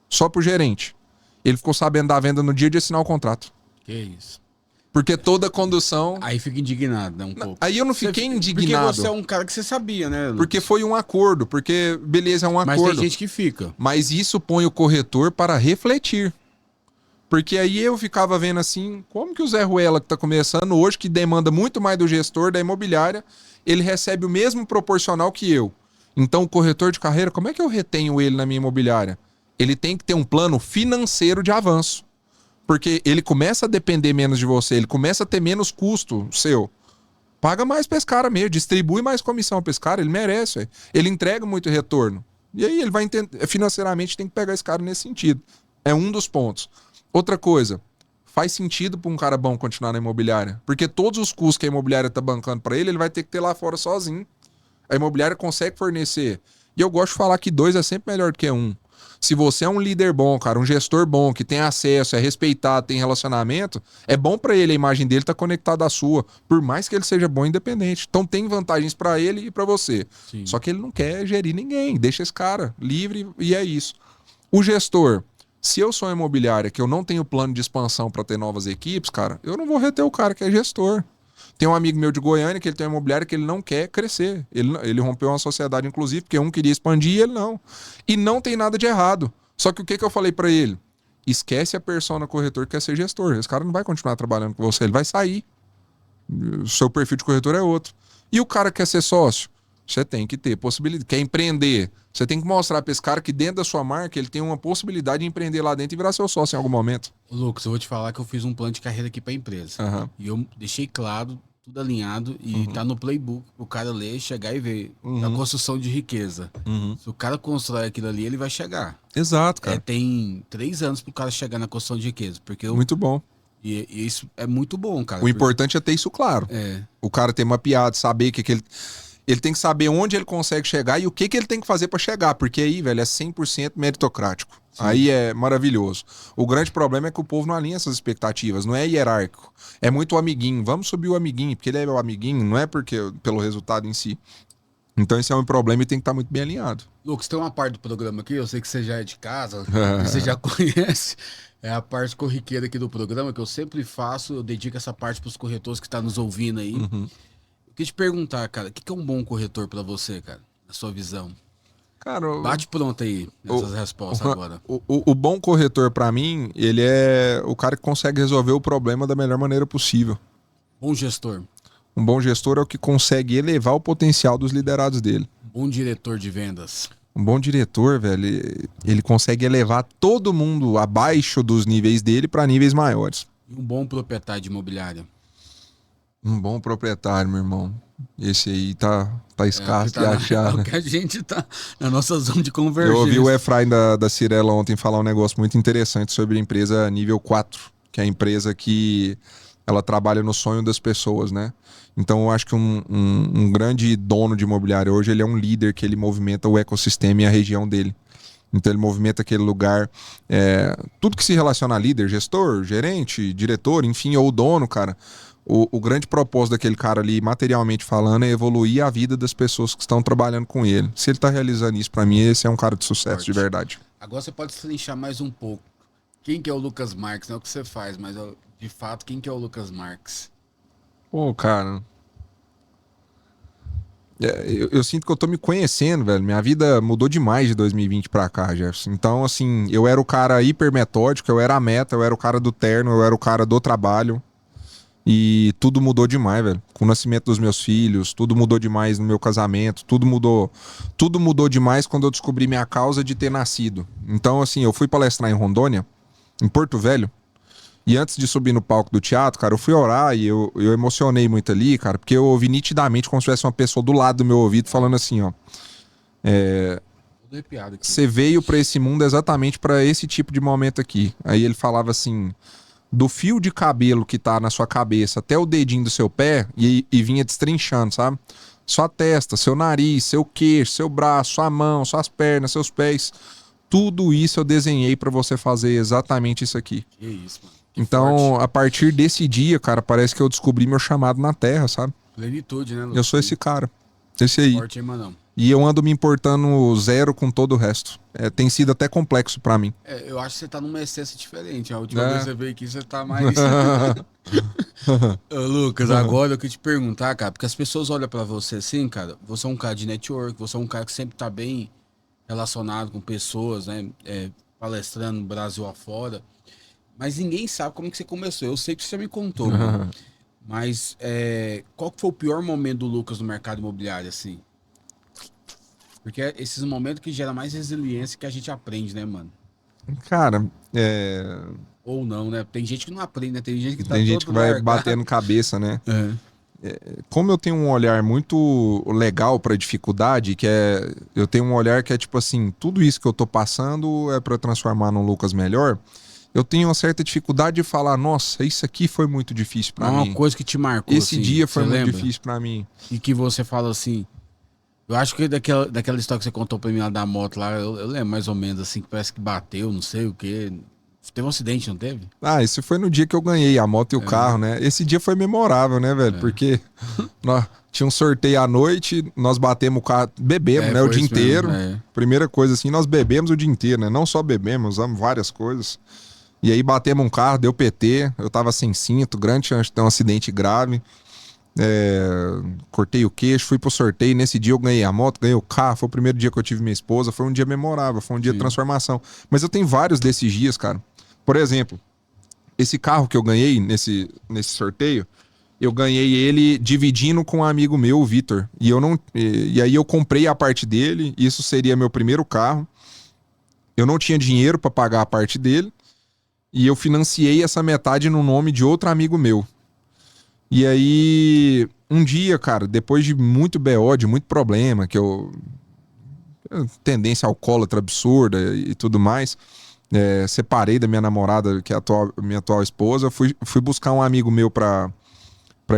Só pro gerente. Ele ficou sabendo da venda no dia de assinar o contrato. Que isso. Porque toda condução... Aí fica indignado, né, um pouco. Aí eu não fiquei indignado. Porque você é um cara que você sabia, né, Lucas? Porque foi um acordo. Porque, beleza, é um acordo. Mas tem gente que fica. Mas isso põe o corretor para refletir. Porque aí eu ficava vendo assim, como que o Zé Ruela, que tá começando hoje, que demanda muito mais do gestor da imobiliária, ele recebe o mesmo proporcional que eu. Então o corretor de carreira, como é que eu retenho ele na minha imobiliária? Ele tem que ter um plano financeiro de avanço. Porque ele começa a depender menos de você, ele começa a ter menos custo seu. Paga mais pra esse cara mesmo, distribui mais comissão pra esse cara, ele merece. Véio. Ele entrega muito retorno. E aí ele vai entender, financeiramente tem que pegar esse cara nesse sentido. É um dos pontos. Outra coisa, faz sentido para um cara bom continuar na imobiliária. Porque todos os custos que a imobiliária tá bancando para ele vai ter que ter lá fora sozinho. A imobiliária consegue fornecer. E eu gosto de falar que 2 é sempre melhor do que 1. Se você é um líder bom, cara, um gestor bom, que tem acesso, é respeitado, tem relacionamento, é bom para ele, a imagem dele tá conectada à sua, por mais que ele seja bom e independente. Então tem vantagens para ele e para você. Sim. Só que ele não quer gerir ninguém, deixa esse cara livre e é isso. O gestor, se eu sou uma imobiliária que eu não tenho plano de expansão para ter novas equipes, cara, eu não vou reter o cara que é gestor. Tem um amigo meu de Goiânia que ele tem uma imobiliária que ele não quer crescer. Ele rompeu uma sociedade, inclusive, porque um queria expandir e ele não. E não tem nada de errado. Só que o que eu falei para ele? Esquece a persona corretor que quer ser gestor. Esse cara não vai continuar trabalhando com você, ele vai sair. O seu perfil de corretor é outro. E o cara que quer ser sócio? Você tem que ter possibilidade. Quer empreender? Você tem que mostrar para esse cara que dentro da sua marca ele tem uma possibilidade de empreender lá dentro e virar seu sócio em algum momento. Lucas, eu vou te falar que eu fiz um plano de carreira aqui para a empresa. Uhum. E eu deixei claro, tudo alinhado, e tá no playbook o cara ler, chegar e ver a construção de riqueza. Se o cara constrói aquilo ali, ele vai chegar. Exato, cara. Tem 3 anos pro cara chegar na construção de riqueza. Porque muito bom. E isso é muito bom, cara. O importante é ter isso claro. É. O cara ter mapeado, saber que ele... Ele tem que saber onde ele consegue chegar e o que ele tem que fazer para chegar, porque aí, velho, é 100% meritocrático. Sim. Aí é maravilhoso. O grande problema é que o povo não alinha essas expectativas, não é hierárquico. É muito o amiguinho. Vamos subir o amiguinho, porque ele é o amiguinho, não é pelo resultado em si. Então esse é um problema e tem que estar muito bem alinhado. Lucas, tem uma parte do programa aqui, eu sei que você já é de casa, você já conhece, é a parte corriqueira aqui do programa, que eu sempre faço, eu dedico essa parte para os corretores que estão nos ouvindo aí. Eu queria te perguntar, cara, o que é um bom corretor pra você, cara? Na sua visão. Cara, bate pronto aí nessas respostas agora. O bom corretor pra mim, ele é o cara que consegue resolver o problema da melhor maneira possível. Bom gestor. Um bom gestor é o que consegue elevar o potencial dos liderados dele. Bom diretor de vendas. Um bom diretor, velho, ele consegue elevar todo mundo abaixo dos níveis dele pra níveis maiores. E um bom proprietário de imobiliária. Um bom proprietário, meu irmão. Esse aí tá escasso de achar, né? Que a gente tá na nossa zona de convergência. Eu ouvi o Efraim da Cirela ontem falar um negócio muito interessante sobre a empresa nível 4, que é a empresa que ela trabalha no sonho das pessoas, né? Então eu acho que um grande dono de imobiliário hoje, ele é um líder que ele movimenta o ecossistema e a região dele. Então ele movimenta aquele lugar, tudo que se relaciona a líder, gestor, gerente, diretor, enfim, ou dono, cara. O grande propósito daquele cara ali, materialmente falando, é evoluir a vida das pessoas que estão trabalhando com ele. Se ele tá realizando isso, pra mim, esse é um cara de sucesso, de verdade. Agora você pode se linchar mais um pouco. Quem que é o Lucas Marques? Não é o que você faz, mas de fato, quem que é o Lucas Marques? Pô, cara... Eu sinto que eu tô me conhecendo, velho. Minha vida mudou demais de 2020 pra cá, Jefferson. Então, assim, eu era o cara hiper metódico, eu era a meta, eu era o cara do terno, eu era o cara do trabalho. E tudo mudou demais, velho. Com o nascimento dos meus filhos, tudo mudou demais no meu casamento, tudo mudou demais quando eu descobri minha causa de ter nascido. Então, assim, eu fui palestrar em Rondônia, em Porto Velho, e antes de subir no palco do teatro, cara, eu fui orar e eu emocionei muito ali, cara, porque eu ouvi nitidamente como se tivesse uma pessoa do lado do meu ouvido falando assim, ó. Você veio pra esse mundo exatamente pra esse tipo de momento aqui. Aí ele falava assim... Do fio de cabelo que tá na sua cabeça até o dedinho do seu pé e vinha destrinchando, sabe? Sua testa, seu nariz, seu queixo, seu braço, sua mão, suas pernas, seus pés. tudo isso eu desenhei pra você fazer exatamente isso aqui. Que isso, mano. Que Então, forte. a partir desse dia, cara, parece que eu descobri meu chamado na Terra, sabe? Plenitude, né, Lucas? Eu sou esse cara. Esse aí. Forte, hein, mano? E eu ando me importando zero com todo o resto. Tem sido até complexo pra mim. Eu acho que você tá numa essência diferente. A última É. vez que você veio aqui, você tá mais... Ô, Lucas, agora eu queria te perguntar, cara, porque as pessoas olham pra você assim, cara, você é um cara de network, você é um cara que sempre tá bem relacionado com pessoas, né, palestrando no Brasil afora, mas ninguém sabe como que você começou. Eu sei que você já me contou, mano. Mas qual que foi o pior momento do Lucas no mercado imobiliário, assim? Porque é esses momentos que geram mais resiliência que a gente aprende, né, mano? Cara, Ou não, né? Tem gente que não aprende, né? Tem gente que tá tem gente que todo vai largado. batendo cabeça, né? É. Como eu tenho um olhar muito legal pra dificuldade, eu tenho um olhar que é tipo assim, tudo isso que eu tô passando é pra transformar num Lucas melhor. Eu tenho uma certa dificuldade de falar, nossa, isso aqui foi muito difícil pra Uma mim. coisa que te marcou, Esse assim, dia foi você muito lembra? difícil pra mim. E que você fala assim... Eu acho que daquela história que você contou pra mim lá da moto lá, eu lembro mais ou menos assim, que parece que bateu, não sei o quê. Teve um acidente, não teve? Ah, esse foi no dia que eu ganhei a moto e o carro, né? Esse dia foi memorável, né, velho? Porque nós tinha um sorteio à noite, nós batemos o carro, bebemos, né, o foi dia isso mesmo, inteiro. Primeira coisa assim, nós bebemos o dia inteiro, né? Não só bebemos, usamos várias coisas. E aí batemos um carro, deu PT, eu tava sem cinto, grande chance de ter um acidente grave. Cortei o queixo, fui pro sorteio. Nesse dia eu ganhei a moto, ganhei o carro. Foi o primeiro dia que eu tive minha esposa. Foi um dia memorável, foi um dia de transformação. Mas eu tenho vários desses dias, cara. Por exemplo, esse carro que eu ganhei nesse sorteio, eu ganhei ele dividindo com um amigo meu, o Vitor. E aí eu comprei a parte dele. Isso seria meu primeiro carro. Eu não tinha dinheiro para pagar a parte dele. E eu financiei essa metade no nome de outro amigo meu. E aí, um dia, cara, depois de muito BO, de muito problema, que tendência alcoólatra absurda e tudo mais, separei da minha namorada, que é minha atual esposa, fui buscar um amigo meu pra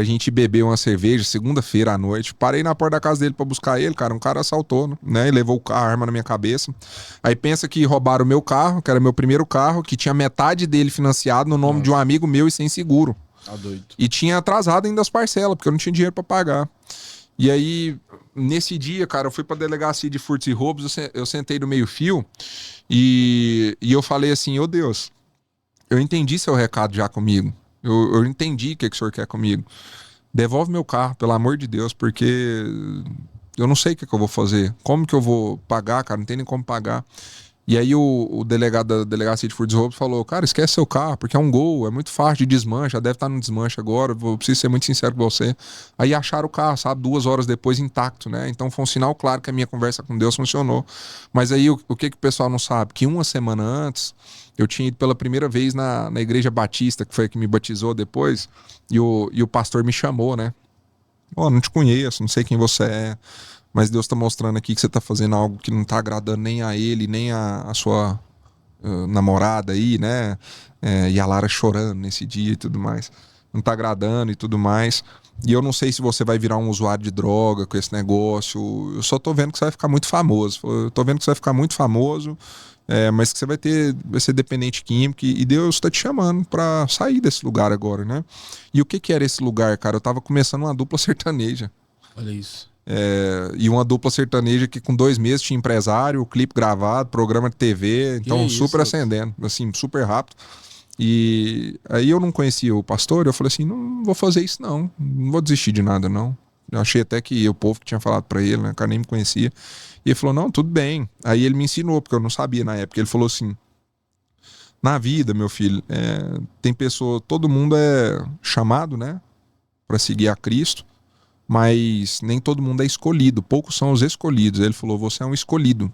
gente beber uma cerveja, segunda-feira à noite. Parei na porta da casa dele pra buscar ele, cara, um cara assaltou, né, e levou a arma na minha cabeça. Aí pensa que roubaram o meu carro, que era meu primeiro carro, que tinha metade dele financiado no nome de um amigo meu e sem seguro. Tá doido. E tinha atrasado ainda as parcelas, porque eu não tinha dinheiro pra pagar. E aí, nesse dia, cara, eu fui pra delegacia de furtos e roubos, eu sentei no meio-fio e eu falei assim, ô Deus, eu entendi seu recado já comigo. Eu entendi o que o senhor quer comigo. Devolve meu carro, pelo amor de Deus, porque eu não sei o que eu vou fazer. Como que eu vou pagar, cara? Não tem nem como pagar. E aí o delegado da delegacia de furtos e roubos falou, cara, esquece seu carro, porque é um Gol, é muito fácil de desmancha, deve estar no desmanche agora, eu preciso ser muito sincero com você. Aí acharam o carro, sabe, 2 horas depois intacto, né? Então foi um sinal claro que a minha conversa com Deus funcionou. Mas aí o que o pessoal não sabe? Que uma semana antes, eu tinha ido pela primeira vez na Igreja Batista, que foi a que me batizou depois, e o pastor me chamou, né? Não te conheço, não sei quem você é, mas Deus tá mostrando aqui que você tá fazendo algo que não tá agradando nem a ele, nem a sua namorada aí, né? E a Lara chorando nesse dia e tudo mais. Não tá agradando e tudo mais. E eu não sei se você vai virar um usuário de droga com esse negócio. Eu só tô vendo que você vai ficar muito famoso. Eu tô vendo que você vai ficar muito famoso, mas que você vai ser dependente químico. E Deus tá te chamando pra sair desse lugar agora, né? E o que era esse lugar, cara? Eu tava começando uma dupla sertaneja. Olha isso. E uma dupla sertaneja que com 2 meses tinha empresário, clipe gravado, programa de TV, então isso, super ascendendo, assim, super rápido. E aí eu não conhecia o pastor, eu falei assim, não vou fazer isso não vou desistir de nada não. Eu achei até que o povo que tinha falado pra ele, né, o cara nem me conhecia. E ele falou, não, tudo bem. Aí ele me ensinou, porque eu não sabia na época, ele falou assim, na vida, meu filho, tem pessoa, todo mundo é chamado, né, pra seguir a Cristo, mas nem todo mundo é escolhido, poucos são os escolhidos. Ele falou, você é um escolhido,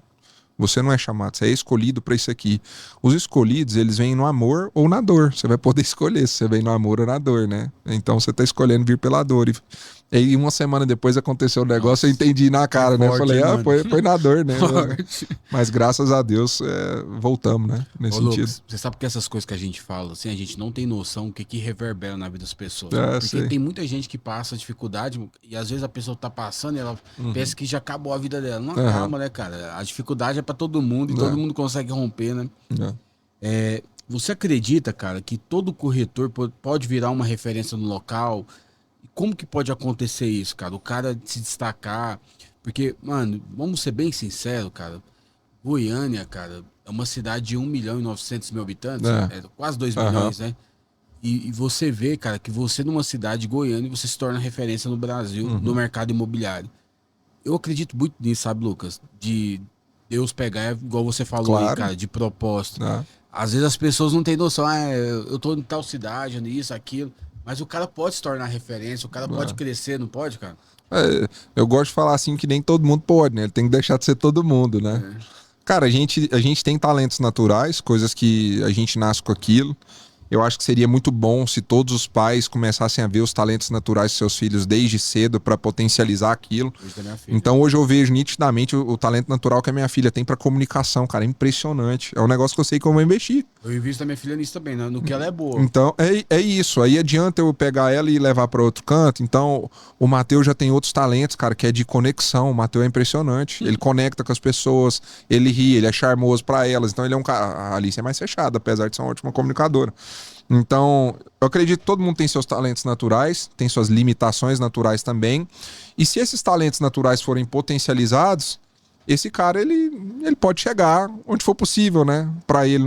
você não é chamado, você é escolhido para isso aqui. Os escolhidos, eles vêm no amor ou na dor, você vai poder escolher se você vem no amor ou na dor, né? Então você tá escolhendo vir pela dor. E aí, uma semana depois aconteceu o negócio, eu entendi na cara, né? Eu forte, falei, hein, mano? foi na dor, né? Forte. Mas graças a Deus, voltamos, né? Nesse Ô, sentido. Lucas, você sabe que essas coisas que a gente fala, assim, a gente não tem noção do que reverbera na vida das pessoas. Porque Sei. tem muita gente que passa dificuldade e às vezes a pessoa tá passando e ela pensa que já acabou a vida dela. Não acaba, né, cara? A dificuldade é pra todo mundo e todo mundo consegue romper, né? Você acredita, cara, que todo corretor pode virar uma referência no local? Como que pode acontecer isso, cara? O cara se destacar. Porque, mano, vamos ser bem sinceros, cara. Goiânia, cara, é uma cidade de 1.900.000 habitantes, quase 2 milhões, né? E você vê, cara, que você numa cidade de Goiânia, você se torna referência no Brasil, no mercado imobiliário. Eu acredito muito nisso, sabe, Lucas? De Deus pegar, igual você falou aí, cara, de propósito. Às vezes as pessoas não têm noção, eu tô em tal cidade, isso, aquilo. Mas o cara pode se tornar referência, o cara pode crescer, não pode, cara? Eu gosto de falar assim que nem todo mundo pode, né? Ele tem que deixar de ser todo mundo, né? Cara, a gente tem talentos naturais, coisas que a gente nasce com aquilo. Eu acho que seria muito bom se todos os pais começassem a ver os talentos naturais dos seus filhos desde cedo para potencializar aquilo. Então hoje eu vejo nitidamente o talento natural que a minha filha tem para comunicação, cara, é impressionante. É um negócio que eu sei que eu vou investir. Eu invisto a minha filha nisso também, no que ela é boa. Então é isso. Aí adianta eu pegar ela e levar para outro canto. Então o Matheus já tem outros talentos, cara, que é de conexão. O Matheus é impressionante. Ele conecta com as pessoas, ele ri, ele é charmoso para elas. Então ele é um cara. A Alice é mais fechada, apesar de ser uma ótima comunicadora. Então, eu acredito que todo mundo tem seus talentos naturais, tem suas limitações naturais também. E se esses talentos naturais forem potencializados, esse cara, ele pode chegar onde for possível, né? Pra ele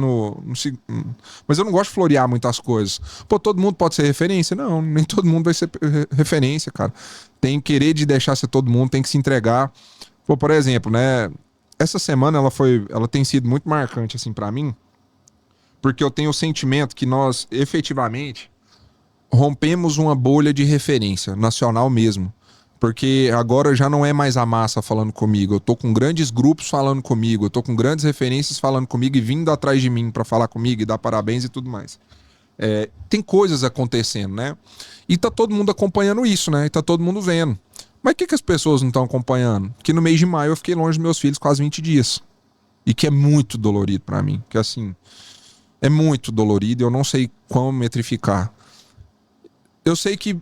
Mas eu não gosto de florear muitas coisas. Pô, todo mundo pode ser referência? Não, nem todo mundo vai ser referência, cara. Tem que querer de deixar ser todo mundo, tem que se entregar. Pô, por exemplo, né? Essa semana ela tem sido muito marcante, assim, pra mim. Porque eu tenho o sentimento que nós, efetivamente, rompemos uma bolha de referência, nacional mesmo. Porque agora já não é mais a massa falando comigo. Eu tô com grandes grupos falando comigo. Eu tô com grandes referências falando comigo e vindo atrás de mim para falar comigo e dar parabéns e tudo mais. Tem coisas acontecendo, né? E tá todo mundo acompanhando isso, né? E tá todo mundo vendo. Mas o que as pessoas não estão acompanhando? Que no mês de maio eu fiquei longe dos meus filhos quase 20 dias. E que é muito dolorido para mim. Que assim... É muito dolorido, eu não sei como metrificar. Eu sei que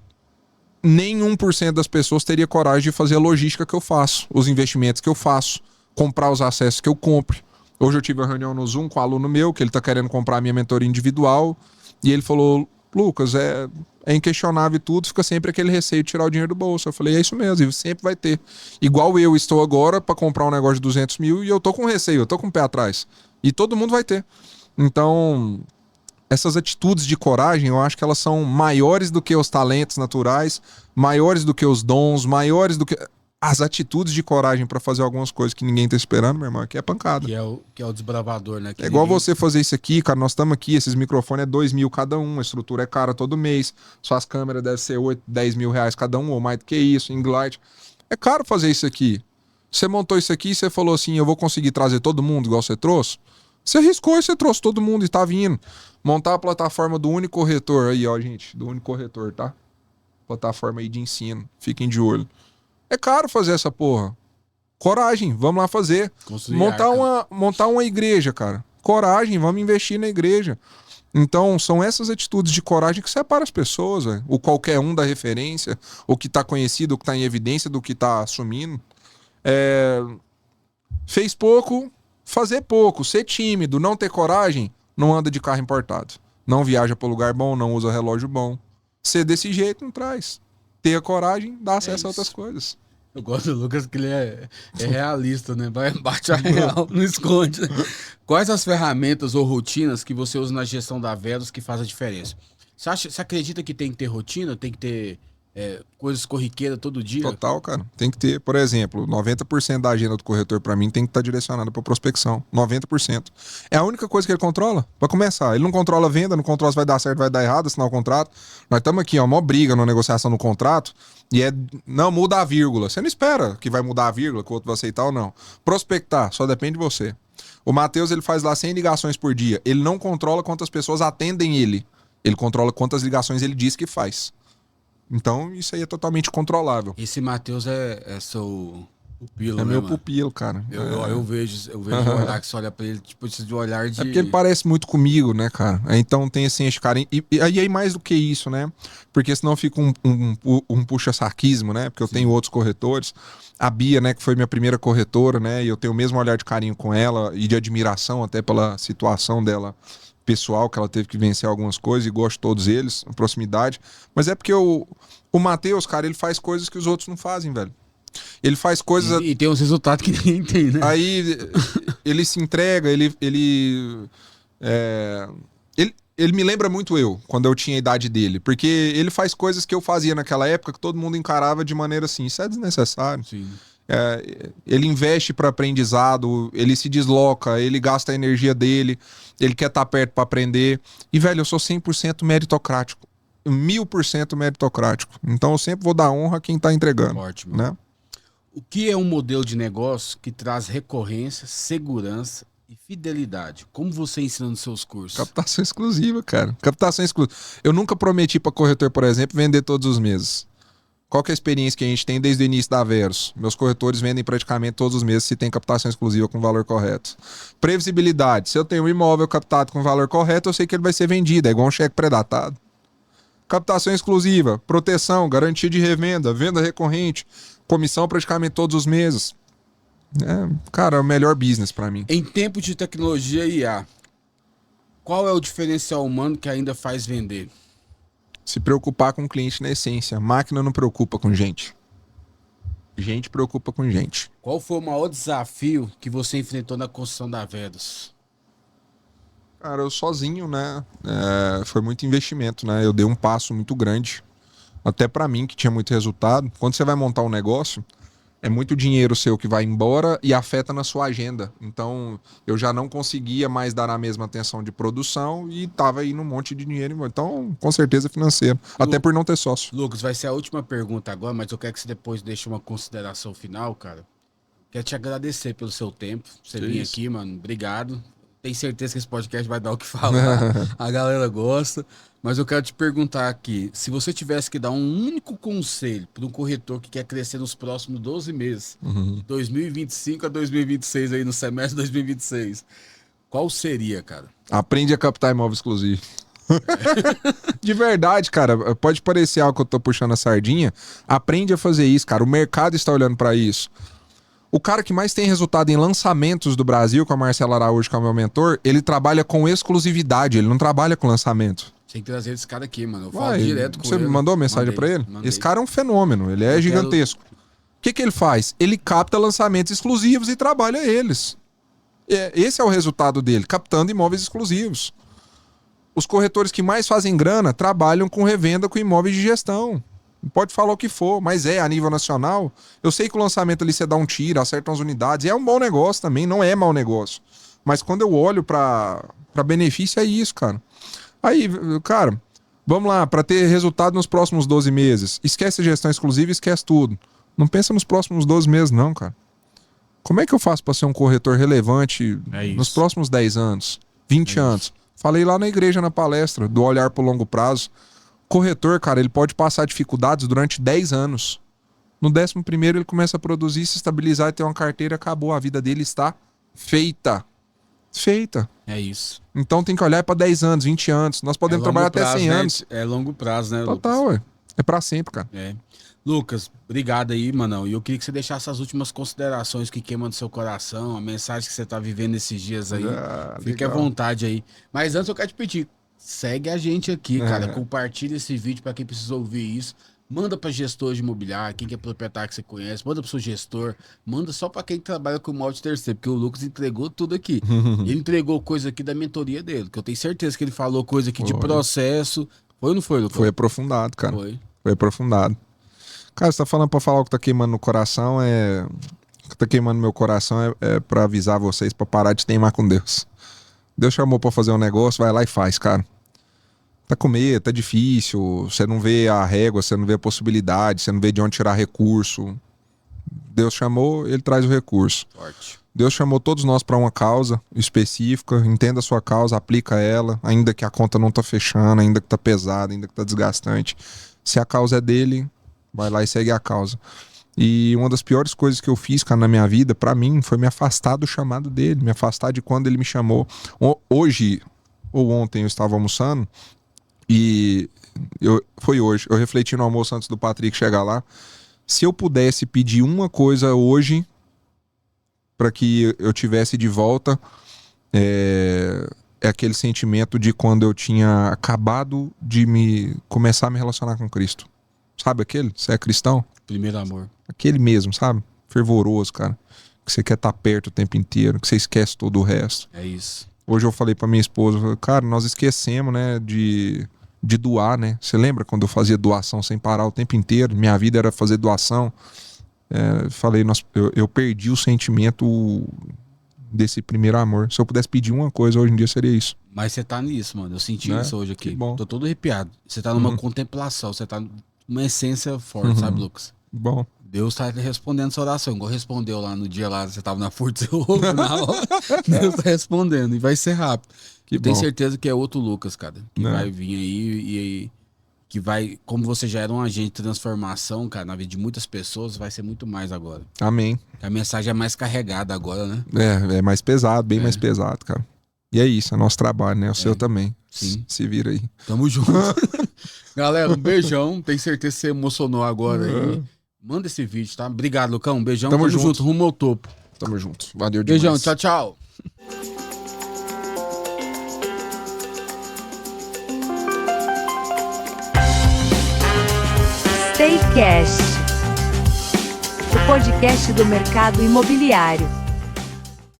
nem 1% das pessoas teria coragem de fazer a logística que eu faço, os investimentos que eu faço, comprar os acessos que eu compro. Hoje eu tive uma reunião no Zoom com um aluno meu, que ele está querendo comprar a minha mentoria individual, e ele falou, Lucas, é inquestionável e tudo, fica sempre aquele receio de tirar o dinheiro do bolso. Eu falei, é isso mesmo, e sempre vai ter. Igual eu estou agora para comprar um negócio de 200 mil e eu tô com receio, eu tô com o pé atrás. E todo mundo vai ter. Então, essas atitudes de coragem, eu acho que elas são maiores do que os talentos naturais, maiores do que os dons, maiores do que as atitudes de coragem para fazer algumas coisas que ninguém tá esperando, meu irmão, aqui é pancada. Que é o desbravador, né? É igual você fazer isso aqui, cara, nós estamos aqui, esses microfones é 2 mil cada um, a estrutura é cara todo mês, suas câmeras devem ser 8, 10 mil reais cada um, ou mais do que isso, em light. É caro fazer isso aqui. Você montou isso aqui e você falou assim, eu vou conseguir trazer todo mundo igual você trouxe? Você arriscou e você trouxe todo mundo e tá vindo. Montar a plataforma do Único Corretor aí, ó, gente. Do Único Corretor, tá? Plataforma aí de ensino. Fiquem de olho. É caro fazer essa porra. Coragem, vamos lá fazer. Montar uma igreja, cara. Coragem, vamos investir na igreja. Então, são essas atitudes de coragem que separam as pessoas, véio. O qualquer um da referência, o que tá conhecido, o que tá em evidência do que tá assumindo. Fez pouco... Fazer pouco, ser tímido, não ter coragem, não anda de carro importado. Não viaja para lugar bom, não usa relógio bom. Ser desse jeito não traz. Ter a coragem, dá acesso a outras coisas. Eu gosto do Lucas que ele é realista, né? Bate a real, não esconde. Quais as ferramentas ou rotinas que você usa na gestão da vendas que faz a diferença? Você acredita que tem que ter rotina, tem que ter coisas corriqueiras todo dia? Total, cara. Tem que ter, por exemplo, 90% da agenda do corretor para mim tem que estar direcionada para prospecção. 90%. É a única coisa que ele controla. Para começar, ele não controla a venda, não controla se vai dar certo, vai dar errado, assinar o contrato. Nós estamos aqui, ó, uma briga na negociação no contrato e não muda a vírgula. Você não espera que vai mudar a vírgula, que o outro vai aceitar ou não. Prospectar, só depende de você. O Matheus, ele faz lá 100 ligações por dia. Ele não controla quantas pessoas atendem ele. Ele controla quantas ligações ele diz que faz. Então, isso aí é totalmente controlável. Esse Matheus é seu pupilo, É né, meu mano? pupilo, cara. Eu vejo o olhar que você olha pra ele, tipo, esse olhar de... É porque ele parece muito comigo, né, cara? Então tem assim esse carinho. E aí mais do que isso, né? Porque senão fica um puxa-saquismo, né? Porque eu tenho outros corretores. A Bia, né, que foi minha primeira corretora, né? E eu tenho o mesmo olhar de carinho com ela e de admiração até pela situação dela pessoal, que ela teve que vencer algumas coisas e gosto de todos eles, a proximidade. Mas é porque o Matheus, cara, ele faz coisas que os outros não fazem, velho. Ele faz coisas... E tem uns resultados que ninguém tem, né? Aí ele se entrega, ele me lembra muito eu, quando eu tinha a idade dele. Porque ele faz coisas que eu fazia naquela época que todo mundo encarava de maneira assim, isso é desnecessário. Sim. Ele investe para aprendizado, ele se desloca, ele gasta a energia dele, ele quer estar perto para aprender. E, velho, eu sou 100% meritocrático. 1000% meritocrático. Então eu sempre vou dar honra a quem tá entregando. Ótimo. Né? O que é um modelo de negócio que traz recorrência, segurança e fidelidade? Como você ensina nos seus cursos? Captação exclusiva, cara. Captação exclusiva. Eu nunca prometi para corretor, por exemplo, vender todos os meses. Qual que é a experiência que a gente tem desde o início da Verus? Meus corretores vendem praticamente todos os meses se tem captação exclusiva com valor correto. Previsibilidade. Se eu tenho um imóvel captado com valor correto, eu sei que ele vai ser vendido. É igual um cheque pré-datado. Captação exclusiva. Proteção, garantia de revenda, venda recorrente, comissão praticamente todos os meses. Cara, é o melhor business para mim. Em tempo de tecnologia e IA, qual é o diferencial humano que ainda faz vender? Se preocupar com o cliente na essência. Máquina não preocupa com gente. Gente preocupa com gente. Qual foi o maior desafio que você enfrentou na construção da Vedus? Cara, eu sozinho, né? Foi muito investimento, né? Eu dei um passo muito grande. Até para mim, que tinha muito resultado. Quando você vai montar um negócio, é muito dinheiro seu que vai embora e afeta na sua agenda. Então, eu já não conseguia mais dar a mesma atenção de produção e tava indo um monte de dinheiro. Então, com certeza financeiro. Até por não ter sócio. Lucas, vai ser a última pergunta agora, mas eu quero que você depois deixe uma consideração final, cara. Quero te agradecer pelo seu tempo. Você vir aqui, mano. Obrigado. Tenho certeza que esse podcast vai dar o que falar. A galera gosta. Mas eu quero te perguntar aqui, se você tivesse que dar um único conselho para um corretor que quer crescer nos próximos 12 meses, 2025 a 2026, aí no semestre de 2026, qual seria, cara? Aprende a captar imóvel exclusivo. De verdade, cara, pode parecer algo que eu tô puxando a sardinha. Aprende a fazer isso, cara. O mercado está olhando para isso. O cara que mais tem resultado em lançamentos do Brasil, que é o Marcelo Araújo, que é o meu mentor, ele trabalha com exclusividade, ele não trabalha com lançamento. Tem que trazer esse cara aqui, mano. Eu falo direto com ele. Você mandou mensagem pra ele? Mandei. Esse cara é um fenômeno, ele é gigantesco. O que ele faz? Ele capta lançamentos exclusivos e trabalha eles. Esse é o resultado dele, captando imóveis exclusivos. Os corretores que mais fazem grana trabalham com revenda com imóveis de gestão. Pode falar o que for, mas a nível nacional. Eu sei que o lançamento ali você dá um tiro, acerta umas unidades, é um bom negócio também, não é mau negócio. Mas quando eu olho pra benefício, é isso, cara. Aí, cara, vamos lá, para ter resultado nos próximos 12 meses. Esquece a gestão exclusiva, esquece tudo. Não pensa nos próximos 12 meses, não, cara. Como é que eu faço para ser um corretor relevante nos próximos 10 anos, 20 anos? Falei lá na igreja, na palestra, do olhar para o longo prazo. Corretor, cara, ele pode passar dificuldades durante 10 anos. No 11º ele começa a produzir, se estabilizar e ter uma carteira, acabou. A vida dele está feita. Feita. É isso. Então tem que olhar para 10 anos, 20 anos. Nós podemos trabalhar até 100 anos. É longo prazo, né, Lucas? Total, ué. É para sempre, cara. Lucas, obrigado aí, manão. E eu queria que você deixasse as últimas considerações que queimam no seu coração, a mensagem que você tá vivendo esses dias aí. Fique à vontade aí. Mas antes eu quero te pedir, segue a gente aqui, cara. Compartilha esse vídeo para quem precisa ouvir isso. Manda para gestor de imobiliário, quem que é proprietário que você conhece, manda para o seu gestor, manda só para quem trabalha com imóvel de terceiro, porque o Lucas entregou tudo aqui. Ele entregou coisa aqui da mentoria dele, que eu tenho certeza que ele falou coisa aqui de processo. Foi ou não foi, Lucas? Foi aprofundado, cara. Foi Aprofundado. Cara, você tá falando para falar o que tá queimando no coração, o que tá queimando no meu coração é para avisar vocês para parar de teimar com Deus. Deus chamou para fazer um negócio, vai lá e faz, cara. Tá com medo, tá difícil, você não vê a régua, você não vê a possibilidade, você não vê de onde tirar recurso. Deus chamou, ele traz o recurso. Forte. Deus chamou todos nós para uma causa específica, entenda a sua causa, aplica ela, ainda que a conta não tá fechando, ainda que tá pesada, ainda que tá desgastante. Se a causa é dele, vai lá e segue a causa. E uma das piores coisas que eu fiz, cara, na minha vida, pra mim, foi me afastar do chamado dele, me afastar de quando ele me chamou. Hoje, ou ontem, eu estava almoçando e foi hoje, eu refleti no almoço antes do Patrick chegar lá. Se eu pudesse pedir uma coisa hoje para que eu tivesse de volta, é aquele sentimento de quando eu tinha acabado de começar a me relacionar com Cristo. Sabe aquele? Você é cristão? Primeiro amor. Aquele mesmo, sabe? Fervoroso, cara. Que você quer estar perto o tempo inteiro, que você esquece todo o resto. É isso. Hoje eu falei pra minha esposa, cara, nós esquecemos, né, de doar, né? Você lembra quando eu fazia doação sem parar o tempo inteiro? Minha vida era fazer doação. Falei, eu perdi o sentimento desse primeiro amor. Se eu pudesse pedir uma coisa hoje em dia, seria isso. Mas você tá nisso, mano. Eu senti Né? isso hoje aqui. Que bom. Tô todo arrepiado. Você tá numa contemplação, você tá numa essência forte, sabe, Lucas? Bom. Deus tá respondendo essa oração. Igual respondeu lá no dia lá, você tava na furta do seu ovo, na hora. Deus tá respondendo. E vai ser rápido. Que Eu tenho bom. certeza que é outro Lucas, cara. Que Né? vai vir aí e que vai... Como você já era um agente de transformação, cara, na vida de muitas pessoas, vai ser muito mais agora. Amém. A mensagem é mais carregada agora, né? É mais pesado, bem mais pesado, cara. E é isso, é nosso trabalho, né? O seu também. Sim. Se vira aí. Tamo junto. Galera, um beijão. Tenho certeza que você emocionou agora aí. Manda esse vídeo, tá? Obrigado, Lucão. Um beijão. Tamo junto. Rumo ao topo. Tamo junto. Valeu demais. Beijão. Tchau, tchau. Stay Cash, o podcast do mercado imobiliário.